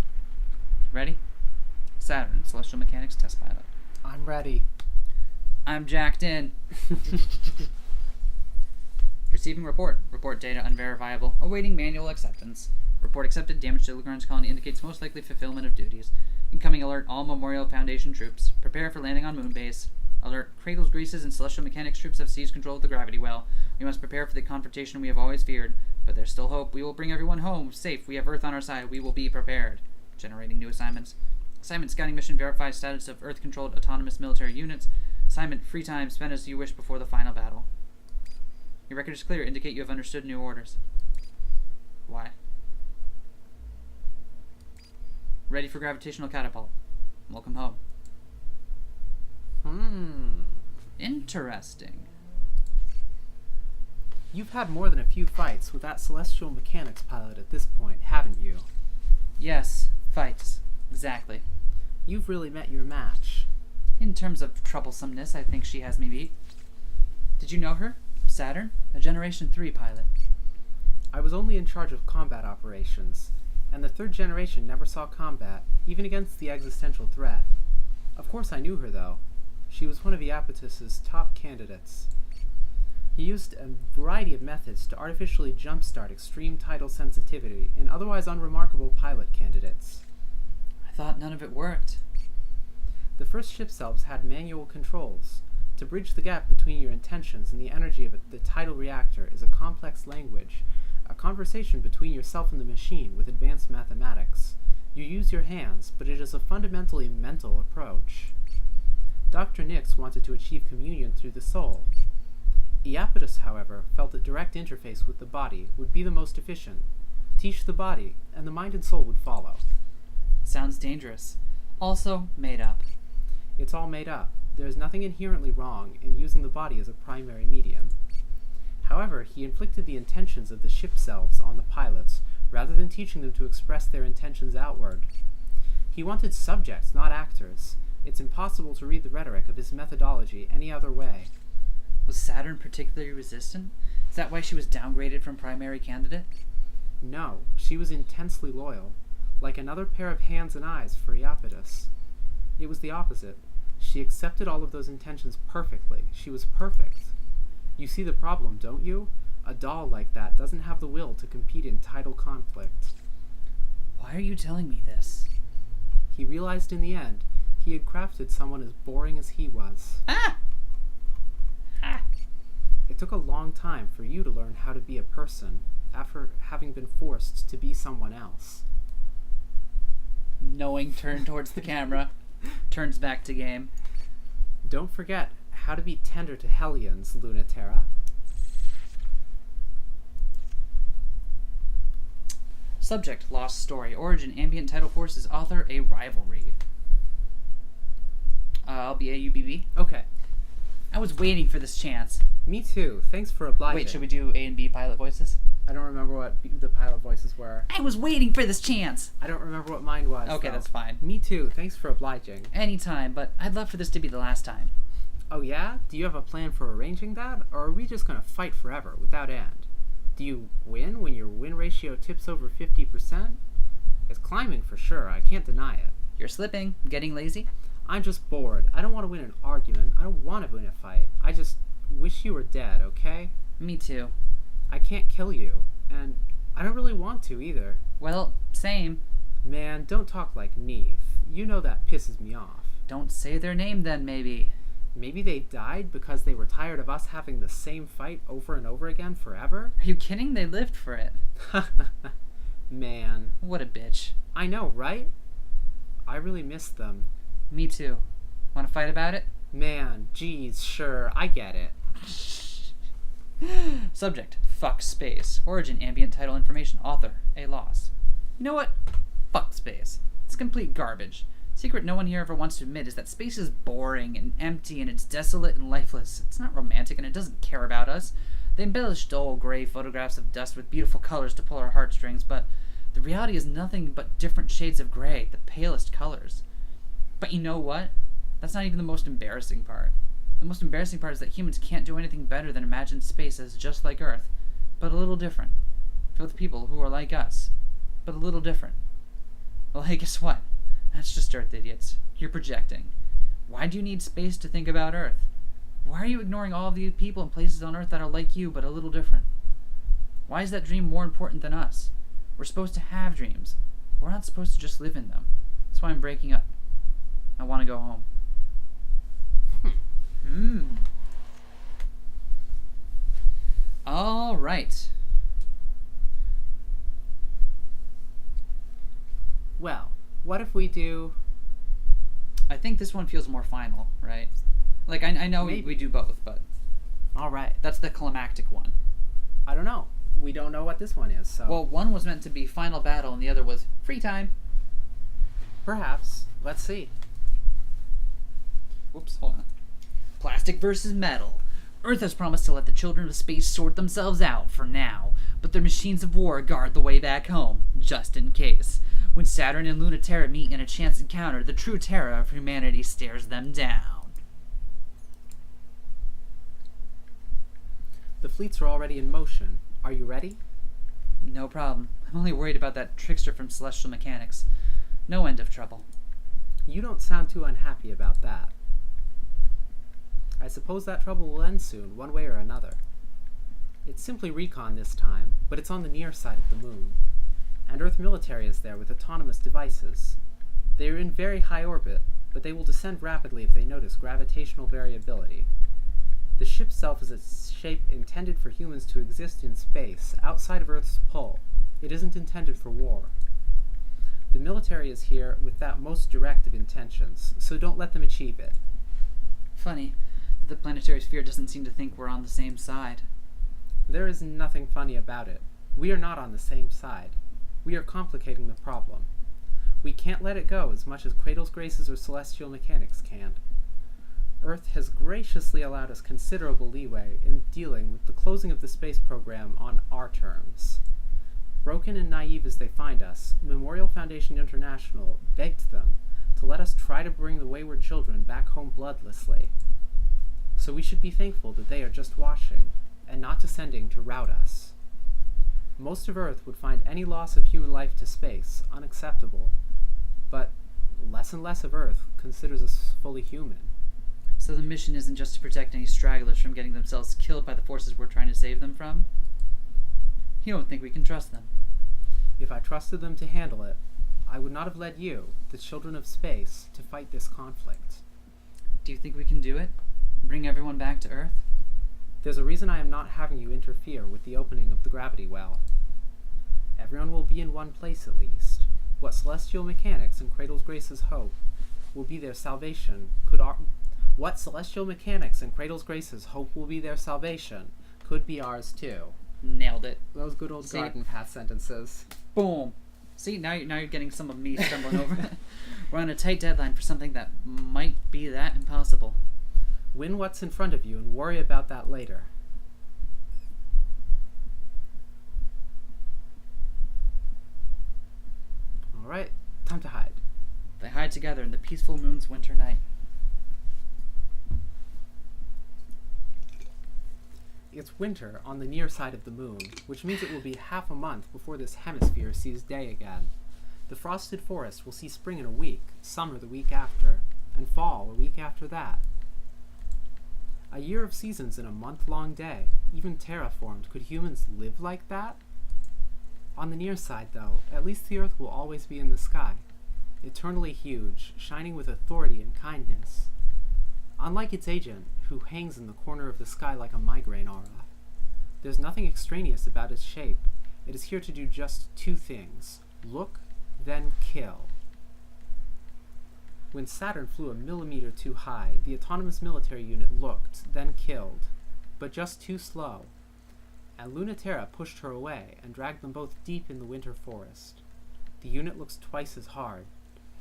Ready? Saturn, Celestial Mechanics Test Pilot. I'm ready. I'm jacked in. Receiving report. Report data unverifiable. Awaiting manual acceptance. Report accepted. Damage to Lagrange colony indicates most likely fulfillment of duties. Incoming alert all Memorial Foundation troops. Prepare for landing on moon base. Alert Cradle's Greases and Celestial Mechanics troops have seized control of the gravity well. We must prepare for the confrontation we have always feared. But there's still hope. We will bring everyone home safe. We have Earth on our side. We will be prepared. Generating new assignments. Assignment scouting mission verifies status of Earth-controlled autonomous military units. Assignment free time spent as you wish before the final battle. Your record is clear. Indicate you have understood new orders. Why? Ready for gravitational catapult. Welcome home. Interesting. You've had more than a few fights with that Celestial Mechanics pilot at this point, haven't you? Yes, fights. Exactly. You've really met your match. In terms of troublesomeness, I think she has me beat. Did you know her? Saturn? A Generation 3 pilot. I was only in charge of combat operations, and the third generation never saw combat, even against the existential threat. Of course I knew her, though. She was one of Iapetus's top candidates. He used a variety of methods to artificially jumpstart extreme tidal sensitivity in otherwise unremarkable pilot candidates. I thought none of it worked. The first ship selves had manual controls. To bridge the gap between your intentions and the energy of the tidal reactor is a complex language, a conversation between yourself and the machine with advanced mathematics. You use your hands, but it is a fundamentally mental approach. Dr. Nix wanted to achieve communion through the soul. Iapetus, however, felt that direct interface with the body would be the most efficient. Teach the body, and the mind and soul would follow. Sounds dangerous. Also, made up. It's all made up. There is nothing inherently wrong in using the body as a primary medium. However, he inflicted the intentions of the ship selves on the pilots, rather than teaching them to express their intentions outward. He wanted subjects, not actors. It's impossible to read the rhetoric of his methodology any other way. Was Saturn particularly resistant? Is that why she was downgraded from primary candidate? No, she was intensely loyal, like another pair of hands and eyes for Iapetus. It was the opposite. She accepted all of those intentions perfectly. She was perfect. You see the problem, don't you? A doll like that doesn't have the will to compete in title conflict. Why are you telling me this? He realized in the end he had crafted someone as boring as he was. Ah! Ah! It took a long time for you to learn how to be a person after having been forced to be someone else. Knowing turn towards the camera, turns back to game. Don't forget how to be tender to Hellions, Lunatera. Subject, lost story. Origin, ambient title forces. Author, a rivalry. I'll be AUBB. Okay, I was waiting for this chance. me too. Thanks for obliging. Wait, should we do A and B pilot voices? I don't remember what the pilot voices were. I was waiting for this chance. I don't remember what mine was. Okay, though. that's fine. Me too. Thanks for obliging. Anytime, but I'd love for this to be the last time. Oh yeah? Do you have a plan for arranging that? Or are we just gonna fight forever without end? Do you win when your win ratio tips over 50%? It's climbing for sure. I can't deny it. You're slipping. Getting lazy? I'm just bored. I don't want to win an argument. I don't want to win a fight. I just wish you were dead, okay? Me too. I can't kill you. And I don't really want to either. Well, same. Man, don't talk like Neith. You know that pisses me off. Don't say their name then, maybe. Maybe they died because they were tired of us having the same fight over and over again forever? Are you kidding? They lived for it. Man. What a bitch. I know, right? I really miss them. Me too. Want to fight about it? Man, geez, sure, I get it. Subject, fuck space. Origin, ambient title information. Author, a loss. You know what? Fuck space. It's complete garbage. Secret no one here ever wants to admit is that space is boring and empty and it's desolate and lifeless. It's not romantic and it doesn't care about us. They embellish dull gray photographs of dust with beautiful colors to pull our heartstrings, but the reality is nothing but different shades of gray, the palest colors. But you know what? That's not even the most embarrassing part. The most embarrassing part is that humans can't do anything better than imagine space as just like Earth, but a little different. Filled with people who are like us, but a little different. Well, hey, guess what? That's just Earth, idiots. You're projecting. Why do you need space to think about Earth? Why are you ignoring all of the people and places on Earth that are like you, but a little different? Why is that dream more important than us? We're supposed to have dreams. We're not supposed to just live in them. That's why I'm breaking up. I want to go home. All right. Well, what if we do... I think this one feels more final, right? Like, I know we do both, but Alright, that's the climactic one. I don't know. We don't know what this one is, so... Well, one was meant to be final battle, and the other was free time. perhaps. Let's see. Whoops, hold on. Plastic versus metal. Earth has promised to let the children of space sort themselves out for now, but their machines of war guard the way back home, just in case. When Saturn and Lunatera meet in a chance encounter, the true terror of humanity stares them down. The fleets are already in motion. Are you ready? No problem. I'm only worried about that trickster from Celestial Mechanics. No end of trouble. You don't sound too unhappy about that. I suppose that trouble will end soon, one way or another. It's simply recon this time, but it's on the near side of the moon. And Earth military is there with autonomous devices. They are in very high orbit, but they will descend rapidly if they notice gravitational variability. The ship itself is a shape intended for humans to exist in space, outside of Earth's pull. It isn't intended for war. The military is here with that most direct of intentions, so don't let them achieve it. Funny that the planetary sphere doesn't seem to think we're on the same side. There is nothing funny about it. We are not on the same side. We are complicating the problem. We can't let it go as much as Cradle's Graces or Celestial Mechanics can. Earth has graciously allowed us considerable leeway in dealing with the closing of the space program on our terms. Broken and naive as they find us, Memorial Foundation International begged them to let us try to bring the wayward children back home bloodlessly. So we should be thankful that they are just watching, and not descending to rout us. Most of Earth would find any loss of human life to space unacceptable, but less and less of Earth considers us fully human. So the mission isn't just to protect any stragglers from getting themselves killed by the forces we're trying to save them from? You don't think we can trust them? If I trusted them to handle it, I would not have led you, the children of space, to fight this conflict. Do you think we can do it? Bring everyone back to Earth? There's a reason I am not having you interfere with the opening of the gravity well. Everyone will be in one place at least. What celestial mechanics and Cradle's Grace's hope will be their salvation what celestial mechanics and Cradle's Grace's hope will be their salvation could be ours too. Nailed it. Those good old garden path sentences. Boom. See, now you're getting some of me stumbling over it. We're on a tight deadline for something that might be that impossible. Win what's in front of you and worry about that later. Alright, time to hide. They hide together in the peaceful moon's winter night. It's winter on the near side of the moon, which means it will be half a month before this hemisphere sees day again. The frosted forest will see spring in a week, summer the week after, and fall a week after that. A year of seasons in a month-long day, even terraformed. Could humans live like that? On the near side, though, at least the Earth will always be in the sky, eternally huge, shining with authority and kindness. Unlike its agent, who hangs in the corner of the sky like a migraine aura. There's nothing extraneous about its shape. It is here to do just two things: look, then kill. When Saturn flew a millimeter too high, the autonomous military unit looked, then killed, but just too slow, and Lunaterra pushed her away and dragged them both deep in the winter forest. The unit looks twice as hard.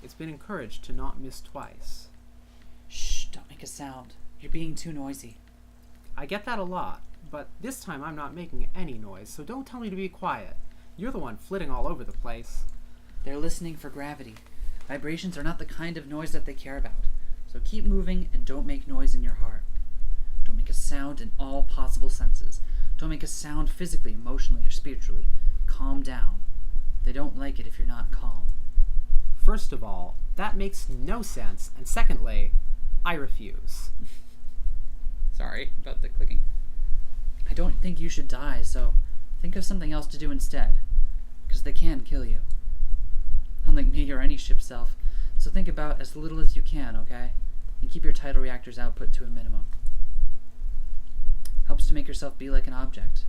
It's been encouraged to not miss twice. Shh, don't make a sound. You're being too noisy. I get that a lot, but this time I'm not making any noise, so don't tell me to be quiet. You're the one flitting all over the place. They're listening for gravity. Vibrations are not the kind of noise that they care about. So keep moving and don't make noise in your heart. Don't make a sound in all possible senses. Don't make a sound physically, emotionally, or spiritually. Calm down. They don't like it if you're not calm. First of all, that makes no sense, and secondly, I refuse. Sorry about the clicking. I don't think you should die, so think of something else to do instead. Because they can kill you. Unlike me or any ship self, so think about as little as you can, okay? And keep your tidal reactor's output to a minimum. Helps to make yourself be like an object.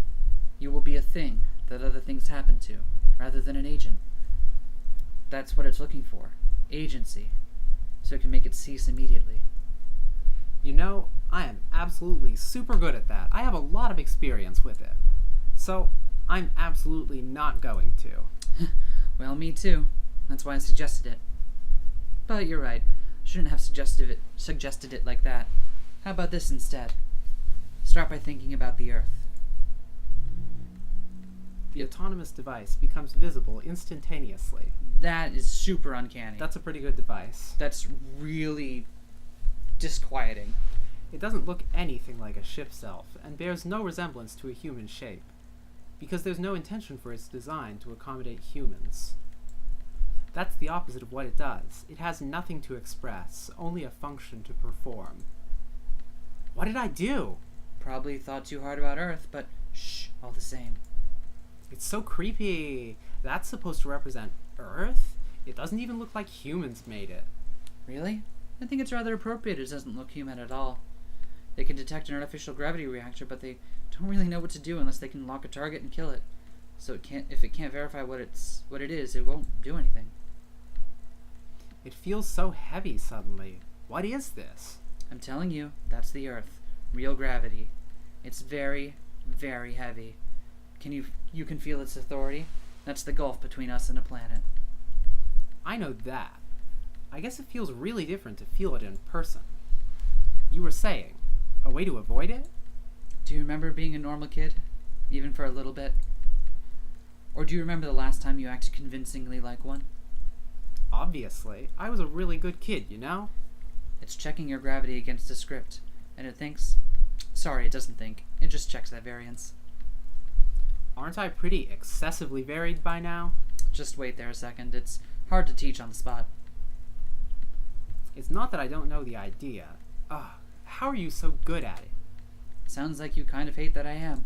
You will be a thing that other things happen to, rather than an agent. That's what it's looking for. Agency. So it can make it cease immediately. You know, I am absolutely super good at that. I have a lot of experience with it. So, I'm absolutely not going to. Well, me too. That's why I suggested it. But you're right. Shouldn't have suggested it like that. How about this instead? Start by thinking about the Earth. The autonomous device becomes visible instantaneously. That is super uncanny. That's a pretty good device. That's really disquieting. It doesn't look anything like a ship's self, and bears no resemblance to a human shape, because there's no intention for its design to accommodate humans. That's the opposite of what it does. It has nothing to express, only a function to perform. What did I do? Probably thought too hard about Earth, but shh, all the same. It's so creepy. That's supposed to represent Earth? It doesn't even look like humans made it. Really? I think it's rather appropriate it doesn't look human at all. They can detect an artificial gravity reactor, but they don't really know what to do unless they can lock a target and kill it. So if it can't verify what it is, it won't do anything. It feels so heavy suddenly. What is this? I'm telling you, that's the Earth. Real gravity. It's very, very heavy. You can feel its authority? That's the gulf between us and a planet. I know that. I guess it feels really different to feel it in person. You were saying, a way to avoid it? Do you remember being a normal kid? Even for a little bit? Or do you remember the last time you acted convincingly like one? Obviously. I was a really good kid, you know? It's checking your gravity against a script, and it thinks... Sorry, it doesn't think. It just checks that variance. Aren't I pretty excessively varied by now? Just wait there a second. It's hard to teach on the spot. It's not that I don't know the idea. How are you so good at it? Sounds like you kind of hate that I am.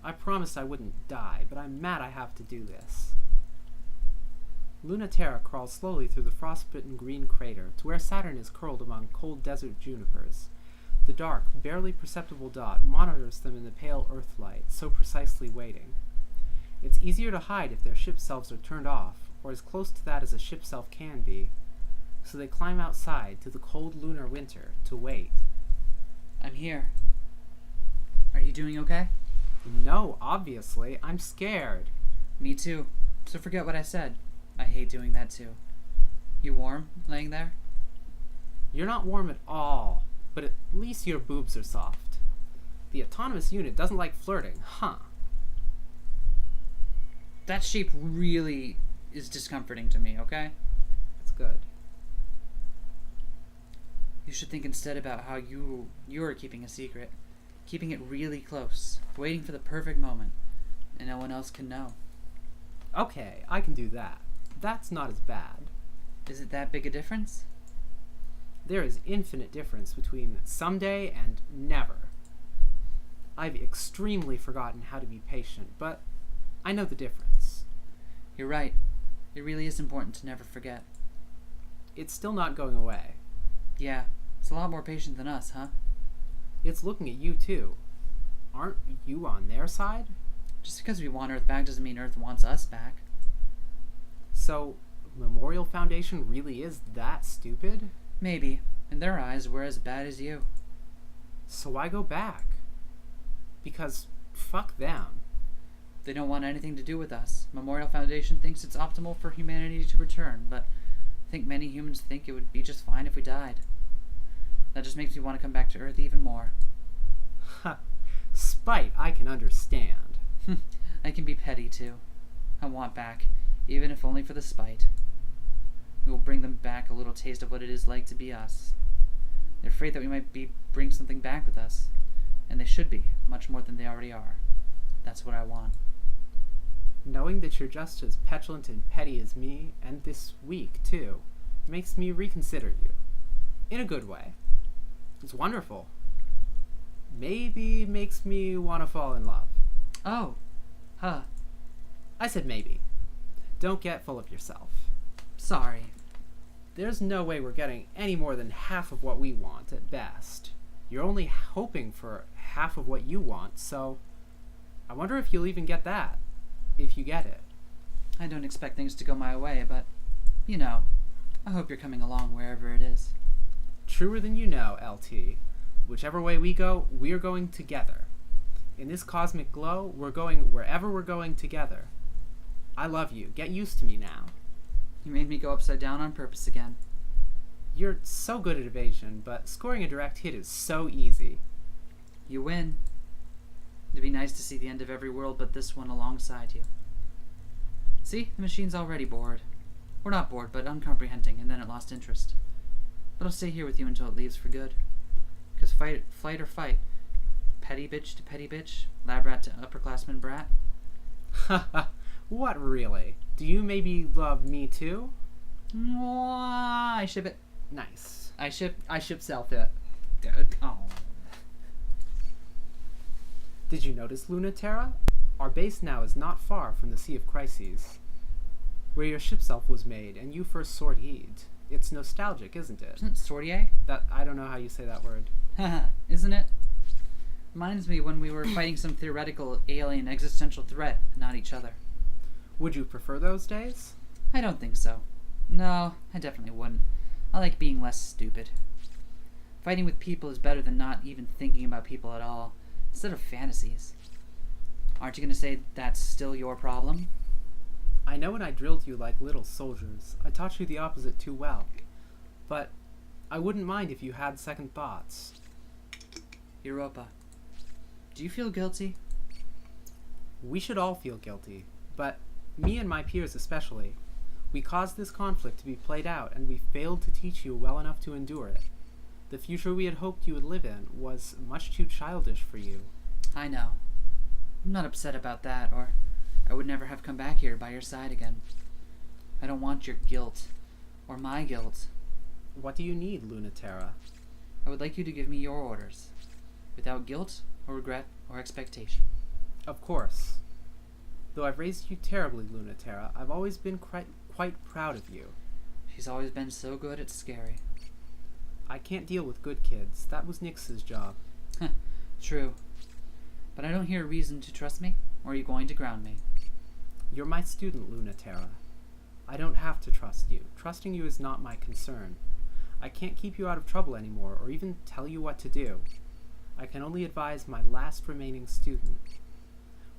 I promised I wouldn't die, but I'm mad I have to do this. Lunaterra crawls slowly through the frostbitten green crater to where Saturn is curled among cold desert junipers. The dark, barely perceptible dot monitors them in the pale Earthlight, so precisely waiting. It's easier to hide if their ship selves are turned off, or as close to that as a ship self can be. So they climb outside to the cold lunar winter to wait. I'm here. Are you doing okay? No, obviously. I'm scared. Me too. So forget what I said. I hate doing that too. You warm, laying there? You're not warm at all, but at least your boobs are soft. The autonomous unit doesn't like flirting, huh? That shape really is discomforting to me, okay? That's good. You should think instead about how you are keeping a secret. Keeping it really close. Waiting for the perfect moment. And no one else can know. Okay, I can do that. That's not as bad. Is it that big a difference? There is infinite difference between someday and never. I've extremely forgotten how to be patient, but I know the difference. You're right. It really is important to never forget. It's still not going away. Yeah, it's a lot more patient than us, huh? It's looking at you too. Aren't you on their side? Just because we want Earth back doesn't mean Earth wants us back. So, Memorial Foundation really is that stupid? Maybe. In their eyes, we're as bad as you. So why go back? Because fuck them. They don't want anything to do with us. Memorial Foundation thinks it's optimal for humanity to return, but I think many humans think it would be just fine if we died. That just makes me want to come back to Earth even more. Ha. Spite I can understand. I can be petty, too. I want back, even if only for the spite. We will bring them back a little taste of what it is like to be us. They're afraid that we might bring something back with us, and they should be, much more than they already are. That's what I want. Knowing that you're just as petulant and petty as me, and this week, too, makes me reconsider you. In a good way. It's wonderful. Maybe makes me want to fall in love. Oh. Huh. I said maybe. Don't get full of yourself. Sorry. There's no way we're getting any more than half of what we want, at best. You're only hoping for half of what you want, so I wonder if you'll even get that. If you get it. I don't expect things to go my way, but, you know, I hope you're coming along wherever it is. Truer than you know, LT. Whichever way we go, we're going together. In this cosmic glow, we're going wherever we're going together. I love you. Get used to me now. You made me go upside down on purpose again. You're so good at evasion, but scoring a direct hit is so easy. You win. It'd be nice to see the end of every world but this one alongside you. See, the machine's already bored. We're not bored, but uncomprehending, and then it lost interest. But I'll stay here with you until it leaves for good. Because flight or fight. Petty bitch to petty bitch. Lab rat to upperclassman brat. Haha, what really? Do you maybe love me too? Mwah, I ship it. Nice. I ship self it. Oh. Did you notice, Lunaterra? Our base now is not far from the Sea of Crises, where your ship self was made and you first sortied. It's nostalgic, isn't it? Isn't it sortier? That I don't know how you say that word. Haha, isn't it? Reminds me when we were fighting some theoretical alien existential threat, not each other. Would you prefer those days? I don't think so. No, I definitely wouldn't. I like being less stupid. Fighting with people is better than not even thinking about people at all, instead of fantasies. Aren't you going to say that's still your problem? I know when I drilled you like little soldiers, I taught you the opposite too well. But I wouldn't mind if you had second thoughts. Europa, do you feel guilty? We should all feel guilty, but me and my peers especially. We caused this conflict to be played out, and we failed to teach you well enough to endure it. The future we had hoped you would live in was much too childish for you. I know. I'm not upset about that, or I would never have come back here by your side again. I don't want your guilt, or my guilt. What do you need, Lunaterra? I would like you to give me your orders, without guilt or regret or expectation. Of course. Though I've raised you terribly, Lunatera, I've always been quite proud of you. She's always been so good at scary. I can't deal with good kids. That was Nyx's job. True. But I don't hear a reason to trust me, or are you going to ground me? You're my student, Lunatera. I don't have to trust you. Trusting you is not my concern. I can't keep you out of trouble anymore, or even tell you what to do. I can only advise my last remaining student.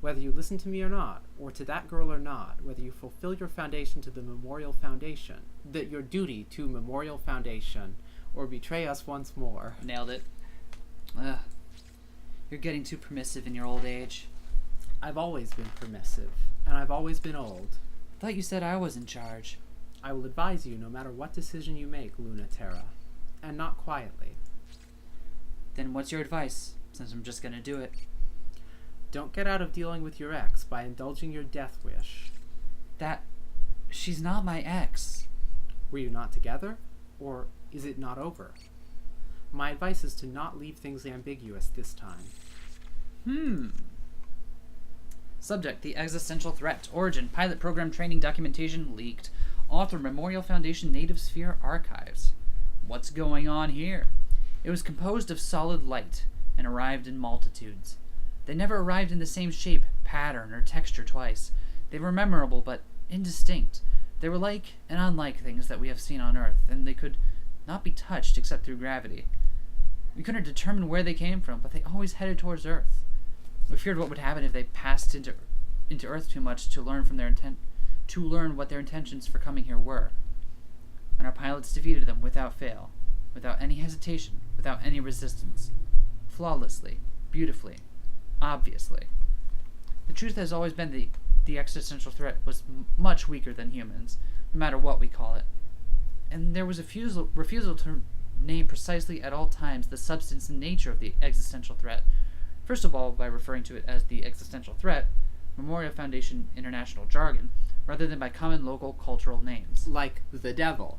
Whether you listen to me or not, or to that girl or not, whether you fulfill your foundation to the Memorial Foundation, your duty to Memorial Foundation, or betray us once more. Nailed it. Ugh. You're getting too permissive in your old age. I've always been permissive, and I've always been old. I thought you said I was in charge. I will advise you no matter what decision you make, Lunatera, and not quietly. Then what's your advice, since I'm just gonna do it? Don't get out of dealing with your ex by indulging your death wish. She's not my ex. Were you not together? Or is it not over? My advice is to not leave things ambiguous this time. Subject: the existential threat. Origin: pilot program training documentation leaked. Author: Memorial Foundation Native Sphere Archives. What's going on here? It was composed of solid light and arrived in multitudes. They never arrived in the same shape, pattern, or texture twice. They were memorable but indistinct. They were like and unlike things that we have seen on Earth, and they could not be touched except through gravity. We couldn't determine where they came from, but they always headed towards Earth. We feared what would happen if they passed into Earth too much to learn what their intentions for coming here were. And our pilots defeated them without fail, without any hesitation, without any resistance, flawlessly, beautifully, obviously. The truth has always been the existential threat was much weaker than humans, no matter what we call it. And there was a refusal to name precisely at all times the substance and nature of the existential threat. First of all, by referring to it as the existential threat, Memorial Foundation international jargon, rather than by common local cultural names. Like the devil.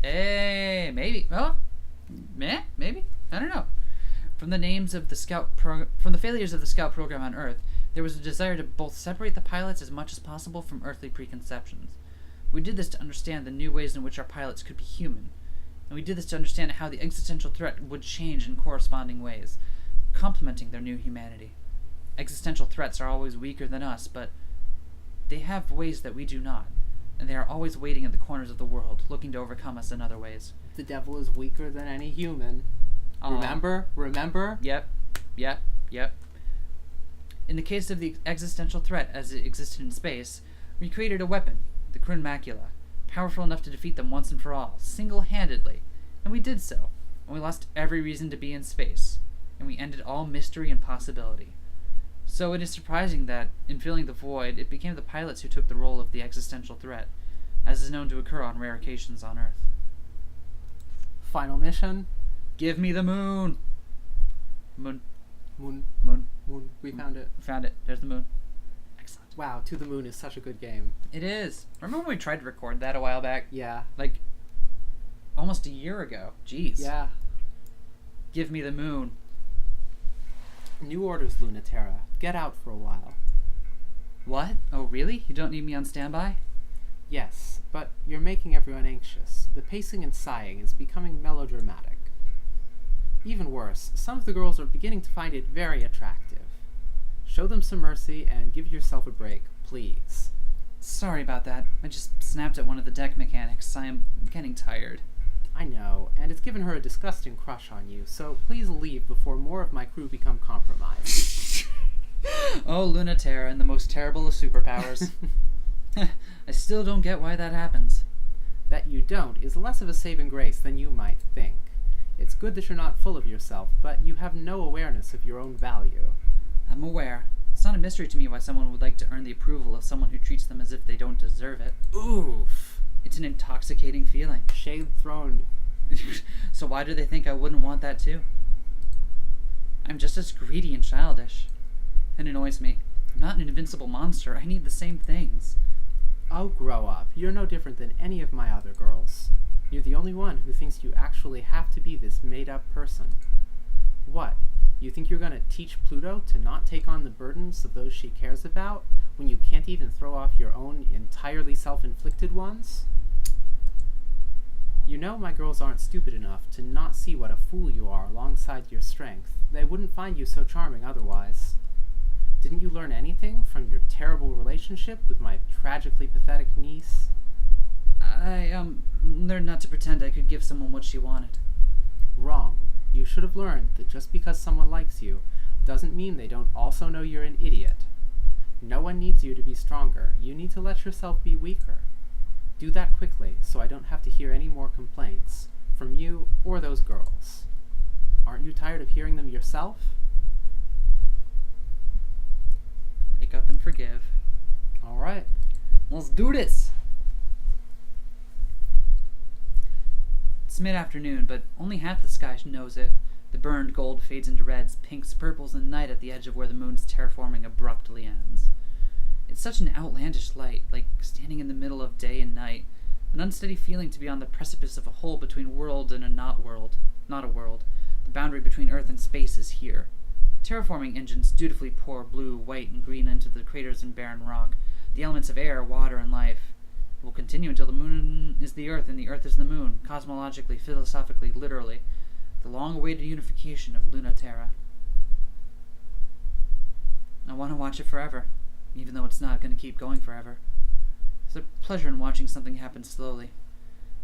Maybe. Well, maybe. I don't know. From the names of from the failures of the Scout program on Earth, there was a desire to both separate the pilots as much as possible from earthly preconceptions. We did this to understand the new ways in which our pilots could be human, and we did this to understand how the existential threat would change in corresponding ways, complementing their new humanity. Existential threats are always weaker than us, but they have ways that we do not, and they are always waiting in the corners of the world, looking to overcome us in other ways. The devil is weaker than any human. Remember? Yep. In the case of the existential threat as it existed in space, we created a weapon, the Krun Macula, powerful enough to defeat them once and for all, single-handedly. And we did so, and we lost every reason to be in space, and we ended all mystery and possibility. So it is surprising that, in filling the void, it became the pilots who took the role of the existential threat, as is known to occur on rare occasions on Earth. Final mission? Give me the moon! Moon. We found it. Found it. There's the moon. Excellent. Wow, To the Moon is such a good game. It is. Remember when we tried to record that a while back? Yeah. Like, almost a year ago. Jeez. Yeah. Give me the moon. New orders, Lunatera. Get out for a while. What? Oh, really? You don't need me on standby? Yes, but you're making everyone anxious. The pacing and sighing is becoming melodramatic. Even worse, some of the girls are beginning to find it very attractive. Show them some mercy and give yourself a break, please. Sorry about that. I just snapped at one of the deck mechanics. I am getting tired. I know, and it's given her a disgusting crush on you, so please leave before more of my crew become compromised. Oh, Lunatera and the most terrible of superpowers. I still don't get why that happens. That you don't is less of a saving grace than you might think. It's good that you're not full of yourself, but you have no awareness of your own value. I'm aware. It's not a mystery to me why someone would like to earn the approval of someone who treats them as if they don't deserve it. Oof. It's an intoxicating feeling. Shade thrown. So why do they think I wouldn't want that too? I'm just as greedy and childish. It annoys me. I'm not an invincible monster. I need the same things. Oh, grow up. You're no different than any of my other girls. You're the only one who thinks you actually have to be this made-up person. What? You think you're gonna teach Pluto to not take on the burdens of those she cares about when you can't even throw off your own entirely self-inflicted ones? You know my girls aren't stupid enough to not see what a fool you are alongside your strength. They wouldn't find you so charming otherwise. Didn't you learn anything from your terrible relationship with my tragically pathetic niece? I learned not to pretend I could give someone what she wanted. Wrong. You should have learned that just because someone likes you doesn't mean they don't also know you're an idiot. No one needs you to be stronger. You need to let yourself be weaker. Do that quickly so I don't have to hear any more complaints from you or those girls. Aren't you tired of hearing them yourself? Wake up and forgive. All right. Let's do this! It's mid-afternoon, but only half the sky knows it. The burned gold fades into reds, pinks, purples, and night at the edge of where the moon's terraforming abruptly ends. It's such an outlandish light, like standing in the middle of day and night, an unsteady feeling to be on the precipice of a hole between world and a not a world. The boundary between Earth and space is here. Terraforming engines dutifully pour blue, white, and green into the craters and barren rock, the elements of air, water, and life. It will continue until the moon is the Earth and the Earth is the moon, cosmologically, philosophically, literally. The long-awaited unification of Luna Terra. I want to watch it forever, even though it's not going to keep going forever. There's a pleasure in watching something happen slowly.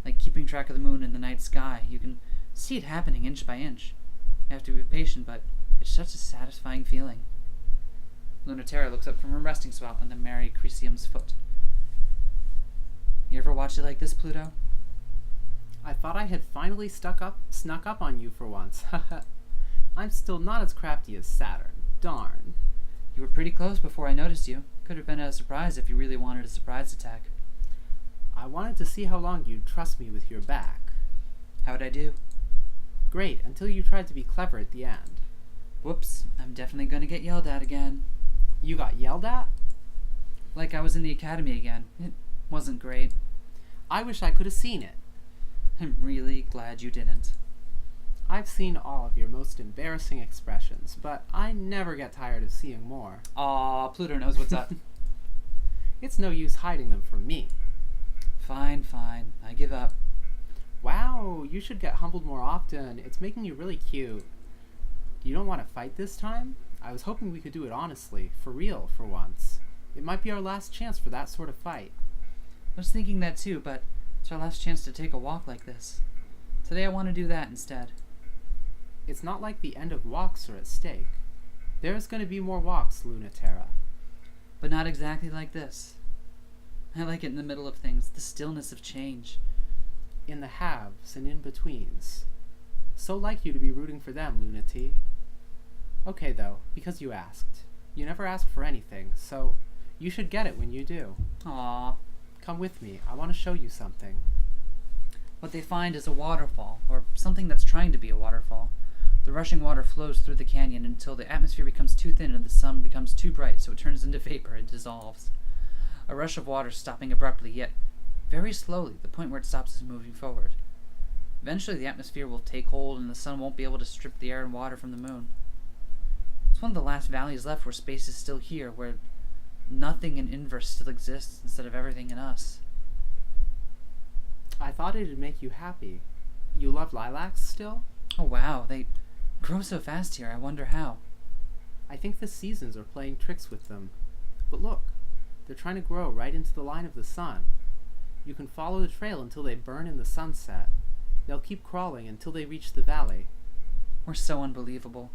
Like keeping track of the moon in the night sky. You can see it happening inch by inch. You have to be patient, but it's such a satisfying feeling. Luna Terra looks up from her resting spot on the Mary Crisium's foot. You ever watch it like this, Pluto? I thought I had finally snuck up on you for once. I'm still not as crafty as Saturn. Darn. You were pretty close before I noticed you. Could have been a surprise if you really wanted a surprise attack. I wanted to see how long you'd trust me with your back. How'd I do? Great, until you tried to be clever at the end. Whoops, I'm definitely gonna get yelled at again. You got yelled at? Like I was in the academy again. It wasn't great. I wish I could have seen it. I'm really glad you didn't. I've seen all of your most embarrassing expressions, but I never get tired of seeing more. Aw, Pluto knows what's up. It's no use hiding them from me. Fine, I give up. Wow, you should get humbled more often. It's making you really cute. You don't want to fight this time? I was hoping we could do it honestly, for real, for once. It might be our last chance for that sort of fight. I was thinking that too, but it's our last chance to take a walk like this. Today I want to do that instead. It's not like the end of walks are at stake. There's going to be more walks, Luna Terra. But not exactly like this. I like it in the middle of things, the stillness of change. In the haves and in-betweens. So like you to be rooting for them, Lunati. Okay though, because you asked. You never ask for anything, so you should get it when you do. Aww. Come with me, I want to show you something. What they find is a waterfall, or something that's trying to be a waterfall. The rushing water flows through the canyon until the atmosphere becomes too thin and the sun becomes too bright, so it turns into vapor and dissolves. A rush of water stopping abruptly, yet very slowly. The point where it stops is moving forward. Eventually the atmosphere will take hold and the sun won't be able to strip the air and water from the moon. It's one of the last valleys left where space is still here, where nothing in inverse still exists instead of everything in us. I thought it'd make you happy. You love lilacs still? Oh wow, they grow so fast here, I wonder how. I think the seasons are playing tricks with them. But look, they're trying to grow right into the line of the sun. You can follow the trail until they burn in the sunset. They'll keep crawling until they reach the valley. We're so unbelievable.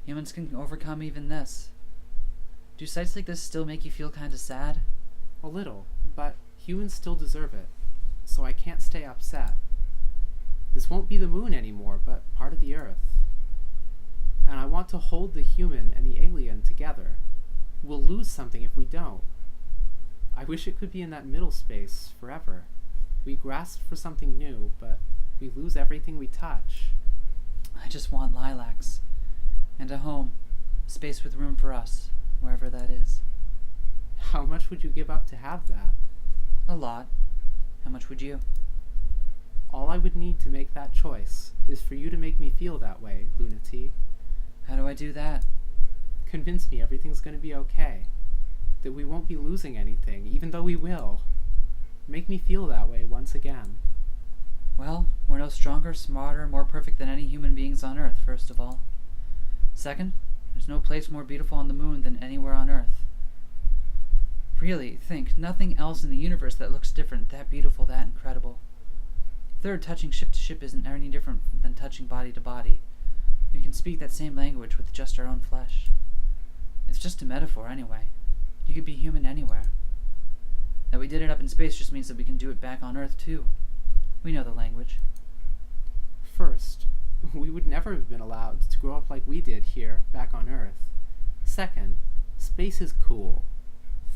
Humans can overcome even this. Do sights like this still make you feel kinda sad? A little, but humans still deserve it, so I can't stay upset. This won't be the moon anymore, but part of the Earth. And I want to hold the human and the alien together. We'll lose something if we don't. I wish it could be in that middle space forever. We grasp for something new, but we lose everything we touch. I just want lilacs. And a home. A space with room for us, wherever that is. How much would you give up to have that? A lot. How much would you? All I would need to make that choice is for you to make me feel that way, Lunati. How do I do that? Convince me everything's going to be okay. That we won't be losing anything, even though we will. Make me feel that way once again. Well, we're no stronger, smarter, more perfect than any human beings on Earth, first of all. Second, there's no place more beautiful on the moon than anywhere on Earth. Really, think, nothing else in the universe that looks different, that beautiful, that incredible. Third, touching ship to ship isn't any different than touching body to body. We can speak that same language with just our own flesh. It's just a metaphor anyway. You could be human anywhere. That we did it up in space just means that we can do it back on Earth too. We know the language. First, we would never have been allowed to grow up like we did here, back on Earth. Second, space is cool.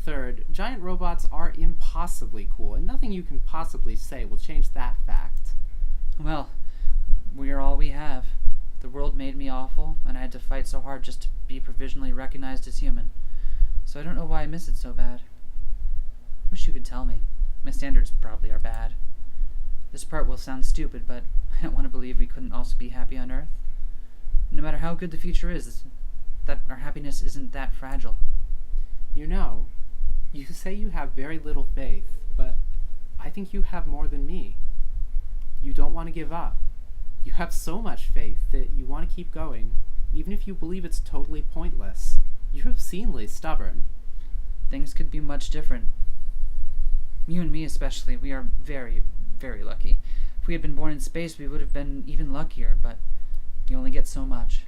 Third, giant robots are impossibly cool, and nothing you can possibly say will change that fact. Well, we're all we have. The world made me awful, and I had to fight so hard just to be provisionally recognized as human. So I don't know why I miss it so bad. Wish you could tell me. My standards probably are bad. This part will sound stupid, but I don't want to believe we couldn't also be happy on Earth. No matter how good the future is, that our happiness isn't that fragile. You know, you say you have very little faith, but I think you have more than me. You don't want to give up. You have so much faith that you want to keep going, even if you believe it's totally pointless. You're obscenely stubborn. Things could be much different. You and me especially, we are very, very lucky. If we had been born in space, we would have been even luckier, but you only get so much.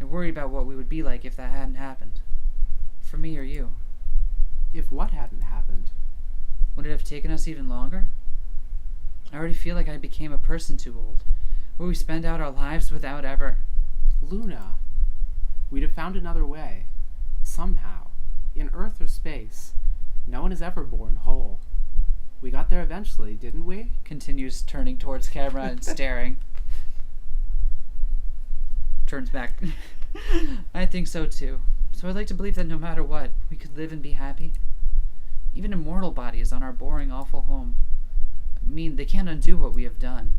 I worry about what we would be like if that hadn't happened. For me or you. If what hadn't happened? Would it have taken us even longer? I already feel like I became a person too old. Would we spend out our lives without ever... Luna, we'd have found another way. Somehow. In Earth or space. No one is ever born whole. We got there eventually, didn't we? Continues turning towards camera and staring. Turns back. I think so too. So I'd like to believe that no matter what, we could live and be happy. Even immortal bodies on our boring, awful home. I mean, they can't undo what we have done.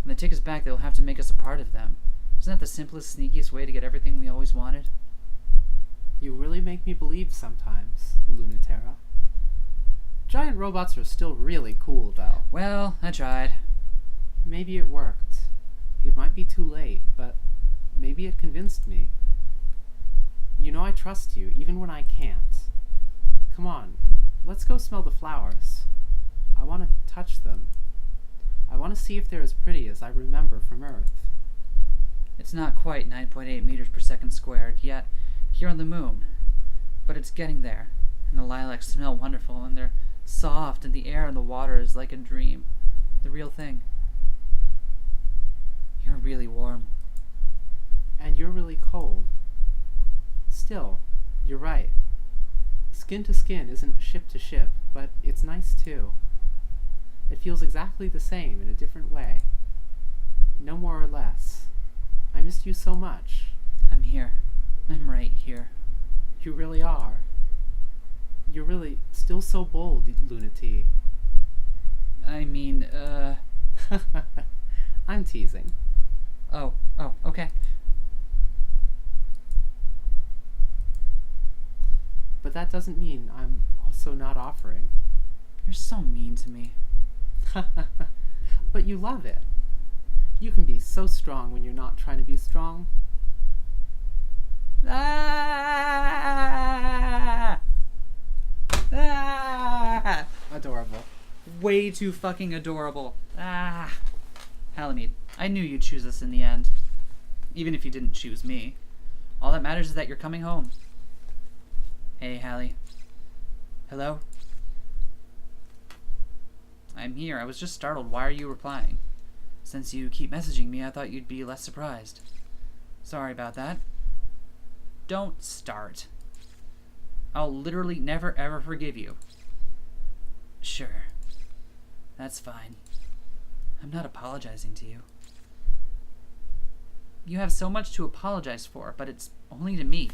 When they take us back, they'll have to make us a part of them. Isn't that the simplest, sneakiest way to get everything we always wanted? You really make me believe sometimes, Lunatera. Giant robots are still really cool, though. Well, I tried. Maybe it worked. It might be too late, but maybe it convinced me. You know I trust you, even when I can't. Come on, let's go smell the flowers. I want to touch them. I want to see if they're as pretty as I remember from Earth. It's not quite 9.8 meters per second squared yet here on the moon, but it's getting there, and the lilacs smell wonderful, and they're soft, and the air and the water is like a dream. The real thing. You're really warm. And you're really cold. Still, you're right. Skin to skin isn't ship to ship, but it's nice too. It feels exactly the same in a different way. No more or less. I missed you so much. I'm here. I'm right here. You really are. You're really still so bold, Lunati. I mean, I'm teasing. Oh, okay. But that doesn't mean I'm also not offering. You're so mean to me. But you love it. You can be so strong when you're not trying to be strong. Ah! Ah! Adorable. Way too fucking adorable. Ah! Halamede, I knew you'd choose us in the end. Even if you didn't choose me. All that matters is that you're coming home. Hey, Hallie. Hello? I'm here. I was just startled. Why are you replying? Since you keep messaging me, I thought you'd be less surprised. Sorry about that. Don't start. I'll literally never ever forgive you. Sure. That's fine. I'm not apologizing to you. You have so much to apologize for, but it's only to me.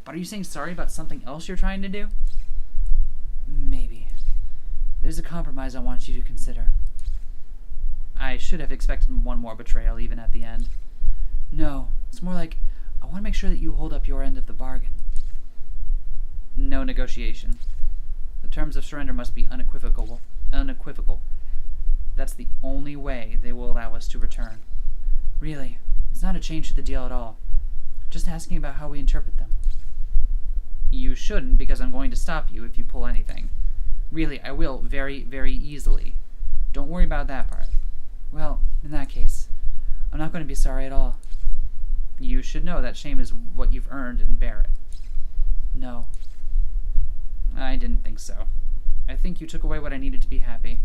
But are you saying sorry about something else you're trying to do? Maybe. There's a compromise I want you to consider. I should have expected one more betrayal even at the end. No, it's more like I want to make sure that you hold up your end of the bargain. No negotiation. The terms of surrender must be unequivocal. That's the only way they will allow us to return. Really, it's not a change to the deal at all. Just asking about how we interpret them. You shouldn't, because I'm going to stop you if you pull anything. Really, I will very, very easily. Don't worry about that part. Well, in that case, I'm not going to be sorry at all. You should know that shame is what you've earned and bear it. No. I didn't think so. I think you took away what I needed to be happy.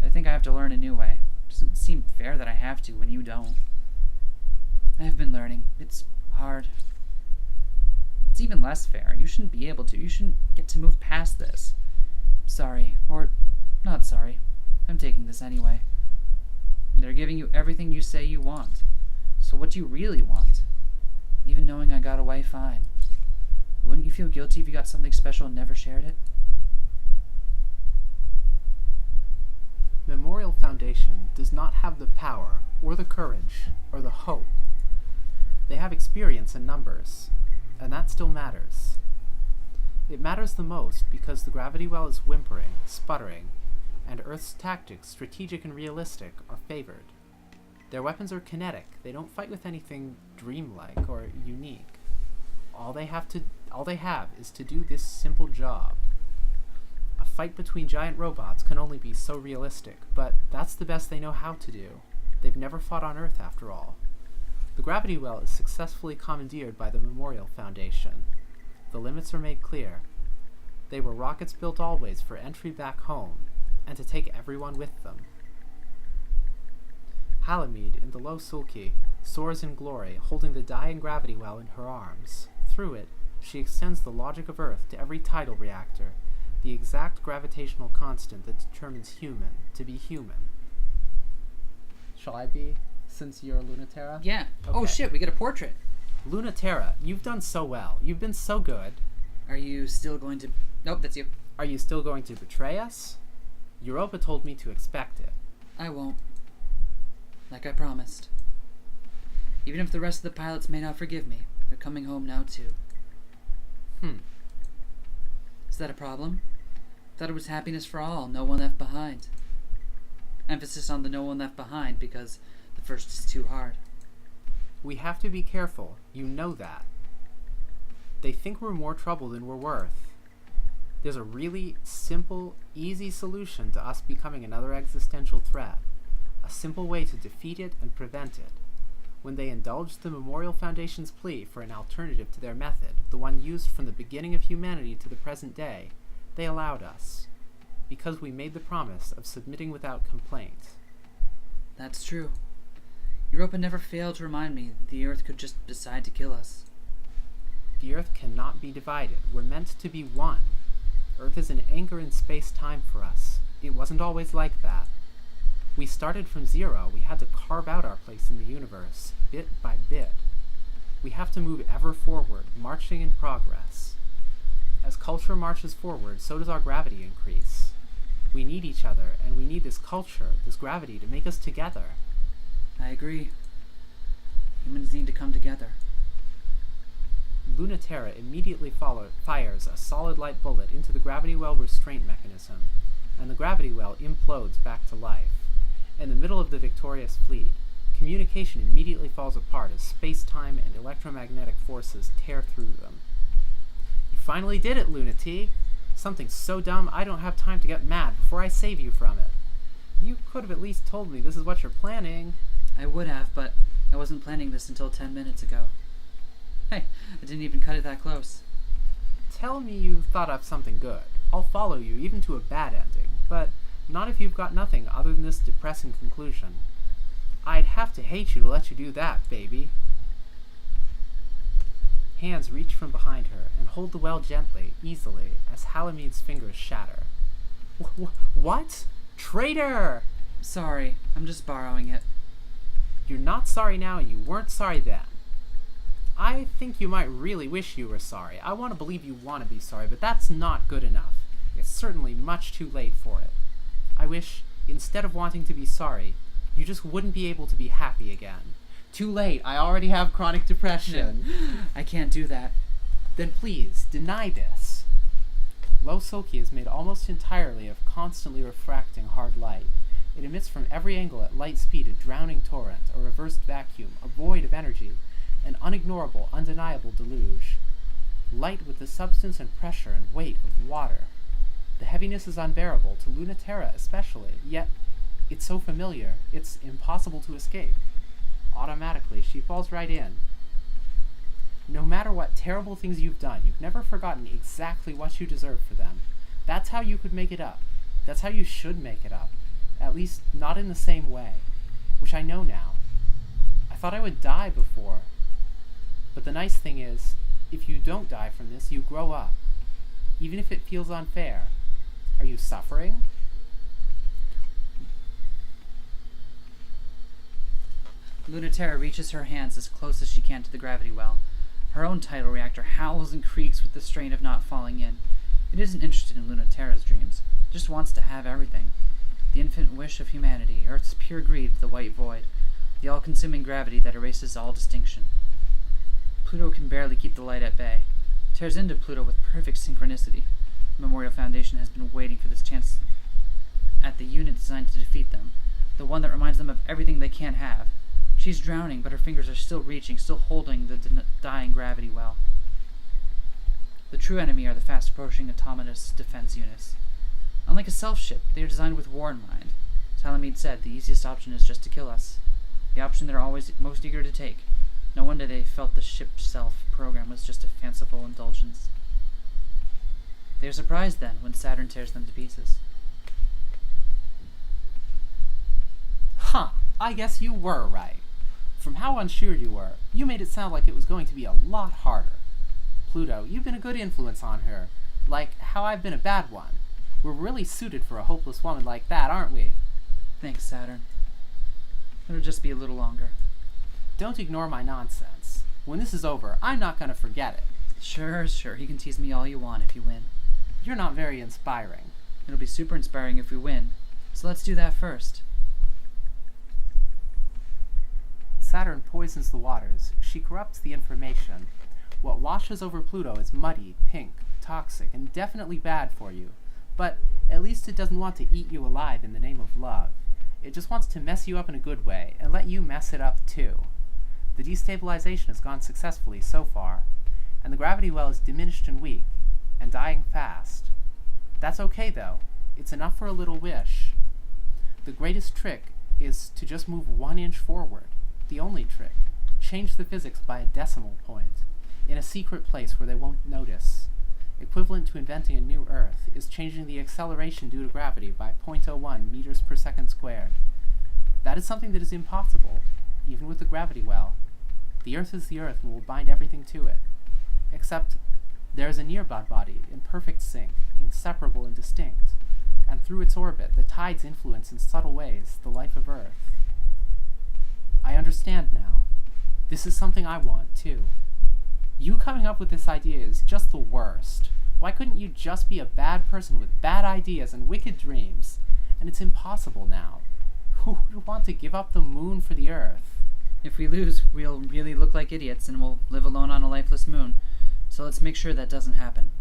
I think I have to learn a new way. It doesn't seem fair that I have to when you don't. I have been learning. It's hard. It's even less fair. You shouldn't be able to. You shouldn't get to move past this. Sorry. Or not sorry. I'm taking this anyway. They're giving you everything you say you want. So what do you really want? Even knowing I got away fine. Wouldn't you feel guilty if you got something special and never shared it? Memorial Foundation does not have the power, or the courage, or the hope. They have experience in numbers, and that still matters. It matters the most because the gravity well is whimpering, sputtering, and Earth's tactics, strategic and realistic, are favored. Their weapons are kinetic. They don't fight with anything dreamlike or unique. All they have is to do this simple job. A fight between giant robots can only be so realistic, but that's the best they know how to do. They've never fought on Earth, after all. The gravity well is successfully commandeered by the Memorial Foundation. The limits are made clear. They were rockets built always for entry back home, and to take everyone with them. Halamede, in the low sulky, soars in glory, holding the dying gravity well in her arms. Through it, she extends the logic of Earth to every tidal reactor, the exact gravitational constant that determines human to be human. Shall I be, since you're Lunaterra? Yeah. Okay. Oh shit, we get a portrait. Lunaterra, you've done so well. You've been so good. Are you still going to... Nope, that's you. Are you still going to betray us? Europa told me to expect it. I won't. Like I promised. Even if the rest of the pilots may not forgive me, they're coming home now too. Is that a problem? Thought it was happiness for all, no one left behind. Emphasis on the no one left behind because the first is too hard. We have to be careful. You know that. They think we're more trouble than we're worth. There's a really simple, easy solution to us becoming another existential threat. A simple way to defeat it and prevent it. When they indulged the Memorial Foundation's plea for an alternative to their method, the one used from the beginning of humanity to the present day, they allowed us, because we made the promise of submitting without complaint. That's true. Europa never failed to remind me that the Earth could just decide to kill us. The Earth cannot be divided. We're meant to be one. Earth is an anchor in space-time for us. It wasn't always like that. We started from zero. We had to carve out our place in the universe, bit by bit. We have to move ever forward, marching in progress. As culture marches forward, so does our gravity increase. We need each other, and we need this culture, this gravity, to make us together. I agree. Humans need to come together. Lunaterra immediately fires a solid light bullet into the gravity well restraint mechanism, and the gravity well implodes back to life. In the middle of the victorious fleet, communication immediately falls apart as space-time and electromagnetic forces tear through them. You finally did it, Lunati! Something so dumb I don't have time to get mad before I save you from it. You could have at least told me this is what you're planning. I would have, but I wasn't planning this until 10 minutes ago. Hey, I didn't even cut it that close. Tell me you thought up something good. I'll follow you, even to a bad ending, but not if you've got nothing other than this depressing conclusion. I'd have to hate you to let you do that, baby. Hands reach from behind her and hold the well gently, easily, as Halamede's fingers shatter. What? Traitor! Sorry, I'm just borrowing it. You're not sorry now, and you weren't sorry then. I think you might really wish you were sorry. I want to believe you want to be sorry, but that's not good enough. It's certainly much too late for it. I wish, instead of wanting to be sorry, You just wouldn't be able to be happy again. Too late, I already have chronic depression. I can't do that. Then please, deny this. Low Sulky is made almost entirely of constantly refracting hard light. It emits from every angle at light speed a drowning torrent, a reversed vacuum, a void of energy, an unignorable, undeniable deluge. Light with the substance and pressure and weight of water. The heaviness is unbearable, to Lunaterra especially, yet it's so familiar, it's impossible to escape. Automatically, she falls right in. No matter what terrible things you've done, you've never forgotten exactly what you deserve for them. That's how you could make it up. That's how you should make it up. At least, not in the same way. Which I know now. I thought I would die before. But the nice thing is, if you don't die from this, you grow up. Even if it feels unfair. Are you suffering? Lunaterra reaches her hands as close as she can to the gravity well. Her own tidal reactor howls and creaks with the strain of not falling in. It isn't interested in Lunaterra's dreams. It just wants to have everything. The infinite wish of humanity, Earth's pure greed for the white void, the all-consuming gravity that erases all distinction. Pluto can barely keep the light at bay. Tears into Pluto with perfect synchronicity. The Memorial Foundation has been waiting for this chance at the unit designed to defeat them, the one that reminds them of everything they can't have. She's drowning, but her fingers are still reaching, still holding the dying gravity well. The true enemy are the fast-approaching autonomous defense units. Unlike a self-ship, they are designed with war in mind. Talamid said the easiest option is just to kill us. The option they're always most eager to take. No wonder they felt the ship self-program was just a fanciful indulgence. They are surprised, then, when Saturn tears them to pieces. Huh, I guess you were right. From how unsure you were, you made it sound like it was going to be a lot harder. Pluto, you've been a good influence on her, like how I've been a bad one. We're really suited for a hopeless woman like that, aren't we? Thanks, Saturn. It'll just be a little longer. Don't ignore my nonsense. When this is over, I'm not going to forget it. Sure. You can tease me all you want if you win. You're not very inspiring. It'll be super inspiring if we win. So let's do that first. Saturn poisons the waters. She corrupts the information. What washes over Pluto is muddy, pink, toxic, and definitely bad for you. But at least it doesn't want to eat you alive in the name of love. It just wants to mess you up in a good way, and let you mess it up too. The destabilization has gone successfully so far, and the gravity well is diminished and weak, and dying fast. That's okay though. It's enough for a little wish. The greatest trick is to just move 1 inch forward. The only trick. Change the physics by a decimal point, in a secret place where they won't notice. Equivalent to inventing a new Earth is changing the acceleration due to gravity by 0.01 meters per second squared. That is something that is impossible, even with the gravity well. The Earth is the Earth and will bind everything to it. Except, there is a nearby body in perfect sync, inseparable and distinct, and through its orbit the tides influence in subtle ways the life of Earth. I understand now. This is something I want, too. You coming up with this idea is just the worst. Why couldn't you just be a bad person with bad ideas and wicked dreams? And it's impossible now. Who would want to give up the moon for the Earth? If we lose, we'll really look like idiots and we'll live alone on a lifeless moon. So let's make sure that doesn't happen.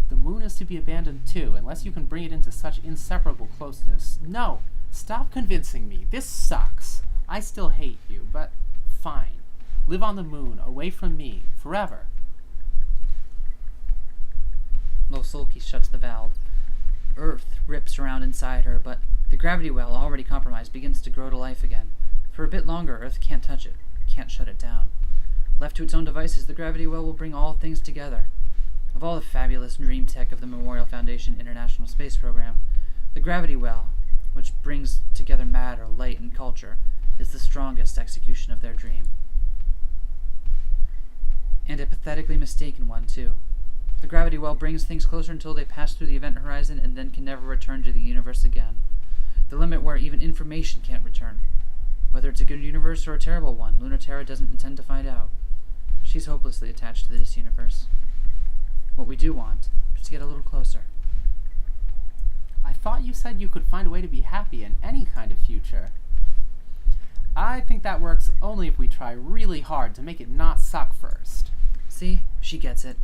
The moon is to be abandoned too, unless you can bring it into such inseparable closeness. No! Stop convincing me. This sucks. I still hate you, but fine. Live on the moon, away from me, forever. Losulki shuts the valve. Earth rips around inside her, but the gravity well, already compromised, begins to grow to life again. For a bit longer, Earth can't touch it, can't shut it down. Left to its own devices, the gravity well will bring all things together. Of all the fabulous dream tech of the Memorial Foundation International Space Program, the gravity well, which brings together matter, light, and culture, is the strongest execution of their dream. And a pathetically mistaken one, too. The gravity well brings things closer until they pass through the event horizon and then can never return to the universe again. The limit where even information can't return. Whether it's a good universe or a terrible one, Lunaterra doesn't intend to find out. She's hopelessly attached to this universe. What we do want is to get a little closer. I thought you said you could find a way to be happy in any kind of future. I think that works only if we try really hard to make it not suck first. See? She gets it.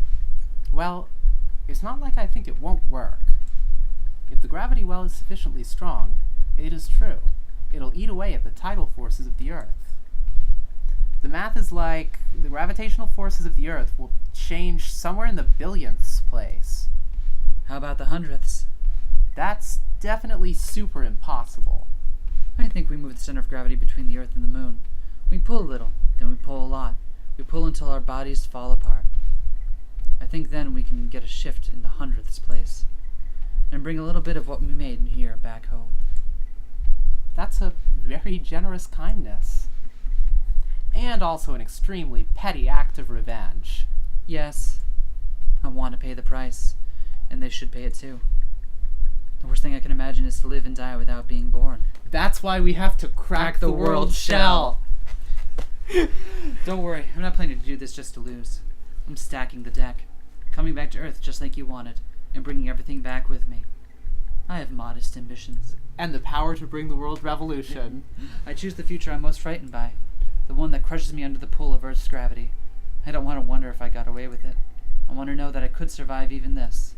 Well, it's not like I think it won't work. If the gravity well is sufficiently strong, it is true. It'll eat away at the tidal forces of the Earth. The math is like the gravitational forces of the Earth will change somewhere in the billionths place. How about the hundredths? That's definitely super impossible. I think we move the center of gravity between the Earth and the Moon. We pull a little, then we pull a lot. We pull until our bodies fall apart. I think then we can get a shift in the hundredths place, and bring a little bit of what we made here back home. That's a very generous kindness. And also an extremely petty act of revenge. Yes, I want to pay the price, and they should pay it too. The worst thing I can imagine is to live and die without being born. That's why we have to crack the world's shell. Don't worry, I'm not planning to do this just to lose. I'm stacking the deck, coming back to Earth just like you wanted, and bringing everything back with me. I have modest ambitions. And the power to bring the world revolution. I choose the future I'm most frightened by, the one that crushes me under the pull of Earth's gravity. I don't want to wonder if I got away with it. I want to know that I could survive even this.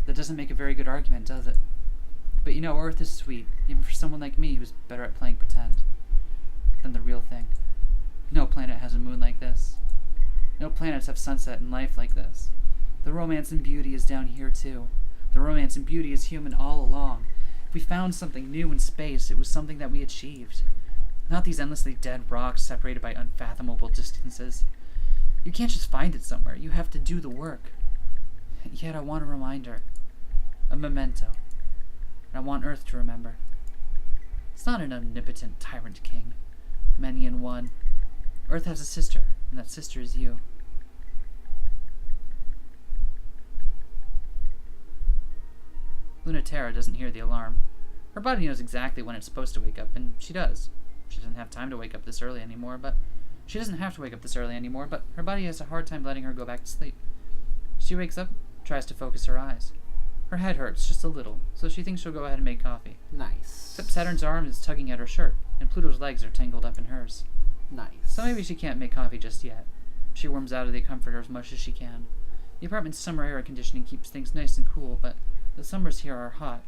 That doesn't make a very good argument, does it? But you know, Earth is sweet, even for someone like me who's better at playing pretend than the real thing. No planet has a moon like this. No planets have sunset and life like this. The romance and beauty is down here too. The romance and beauty is human all along. If we found something new in space, it was something that we achieved. Not these endlessly dead rocks separated by unfathomable distances. You can't just find it somewhere. You have to do the work. Yet I want a reminder. A memento. And I want Earth to remember. It's not an omnipotent tyrant king. Many in one. Earth has a sister, and that sister is you. Lunaterra doesn't hear the alarm. Her body knows exactly when it's supposed to wake up, and she does. She doesn't have time to wake up this early anymore, but her body has a hard time letting her go back to sleep. She wakes up, tries to focus her eyes. Her head hurts just a little, so she thinks she'll go ahead and make coffee. Nice. Except Saturn's arm is tugging at her shirt, and Pluto's legs are tangled up in hers. Nice. So maybe she can't make coffee just yet. She warms out of the comforter as much as she can. The apartment's summer air conditioning keeps things nice and cool, but the summers here are hot.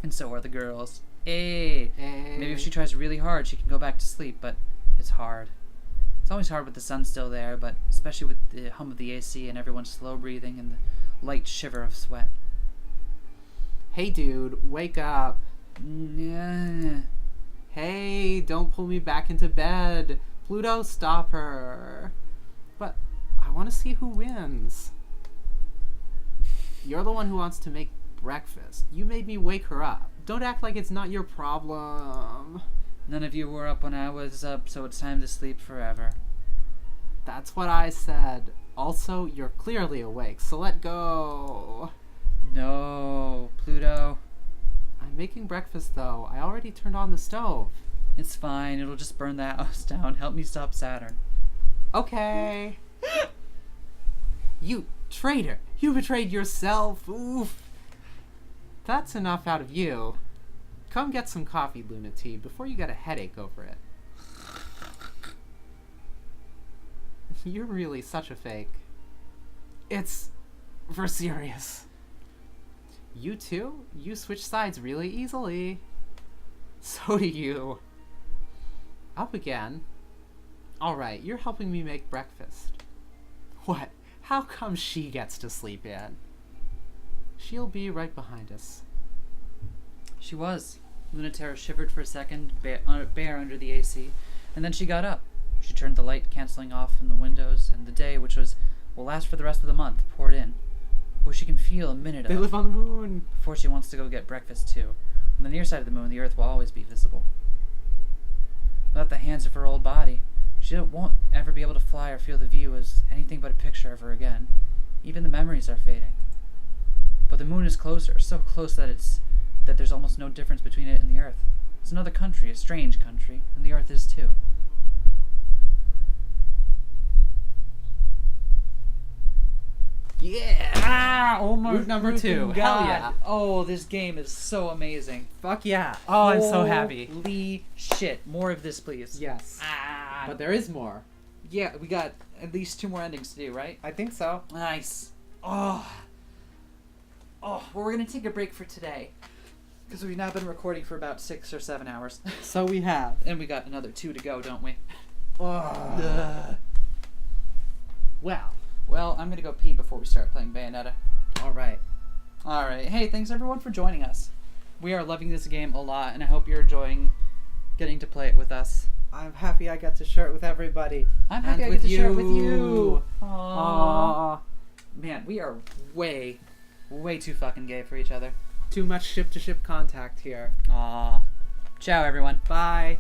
And so are the girls. Hey! Maybe if she tries really hard, she can go back to sleep, but it's hard. It's always hard with the sun still there, but especially with the hum of the AC and everyone slow breathing and the light shiver of sweat. Hey dude, wake up. Yeah. Hey, don't pull me back into bed. Pluto, stop her. But I want to see who wins. You're the one who wants to make breakfast. You made me wake her up. Don't act like it's not your problem. None of you were up when I was up, so it's time to sleep forever. That's what I said. Also, you're clearly awake, so let go. No, Pluto. I'm making breakfast, though. I already turned on the stove. It's fine. It'll just burn the house down. Help me stop Saturn. Okay. You traitor. You betrayed yourself. Oof. That's enough out of you. Come get some coffee, Lunati, before you get a headache over it. You're really such a fake. It's for serious. You too? You switch sides really easily. So do you. Up again? Alright, you're helping me make breakfast. What? How come she gets to sleep in? She'll be right behind us. She was. Lunaterra shivered for a second, bare under the AC, and then she got up. She turned the light canceling off in the windows, and the day, which will last for the rest of the month, poured in. Where she can feel a minute They of live on the moon. before she wants to go get breakfast too. On the near side of the moon, the Earth will always be visible. Without the hands of her old body, she won't ever be able to fly or feel the view as anything but a picture of her again. Even the memories are fading. But the moon is closer, so close that there's almost no difference between it and the Earth. It's another country, a strange country, and the Earth is too. Yeah! Ah, oh my Route number 2. freaking Hell God. yeah. Oh, this game is so amazing. Fuck yeah. Oh, I'm so happy. Holy shit. More of this, please. Yes. Ah. But there is more. Yeah, we got at least 2 more endings to do, right? I think so. Nice. Oh. Oh, well, we're going to take a break for today. Because we've now been recording for about 6 or 7 hours. So we have. And we got another 2 to go, don't we? Ugh. Well, I'm going to go pee before we start playing Bayonetta. Alright. Alright. Hey, thanks everyone for joining us. We are loving this game a lot, and I hope you're enjoying getting to play it with us. I'm happy I got to share it with everybody. I'm happy And I get to with share it with you. you. Aww. Man, we are way too fucking gay for each other. Too much ship-to-ship contact here. Aw. Ciao, everyone. Bye.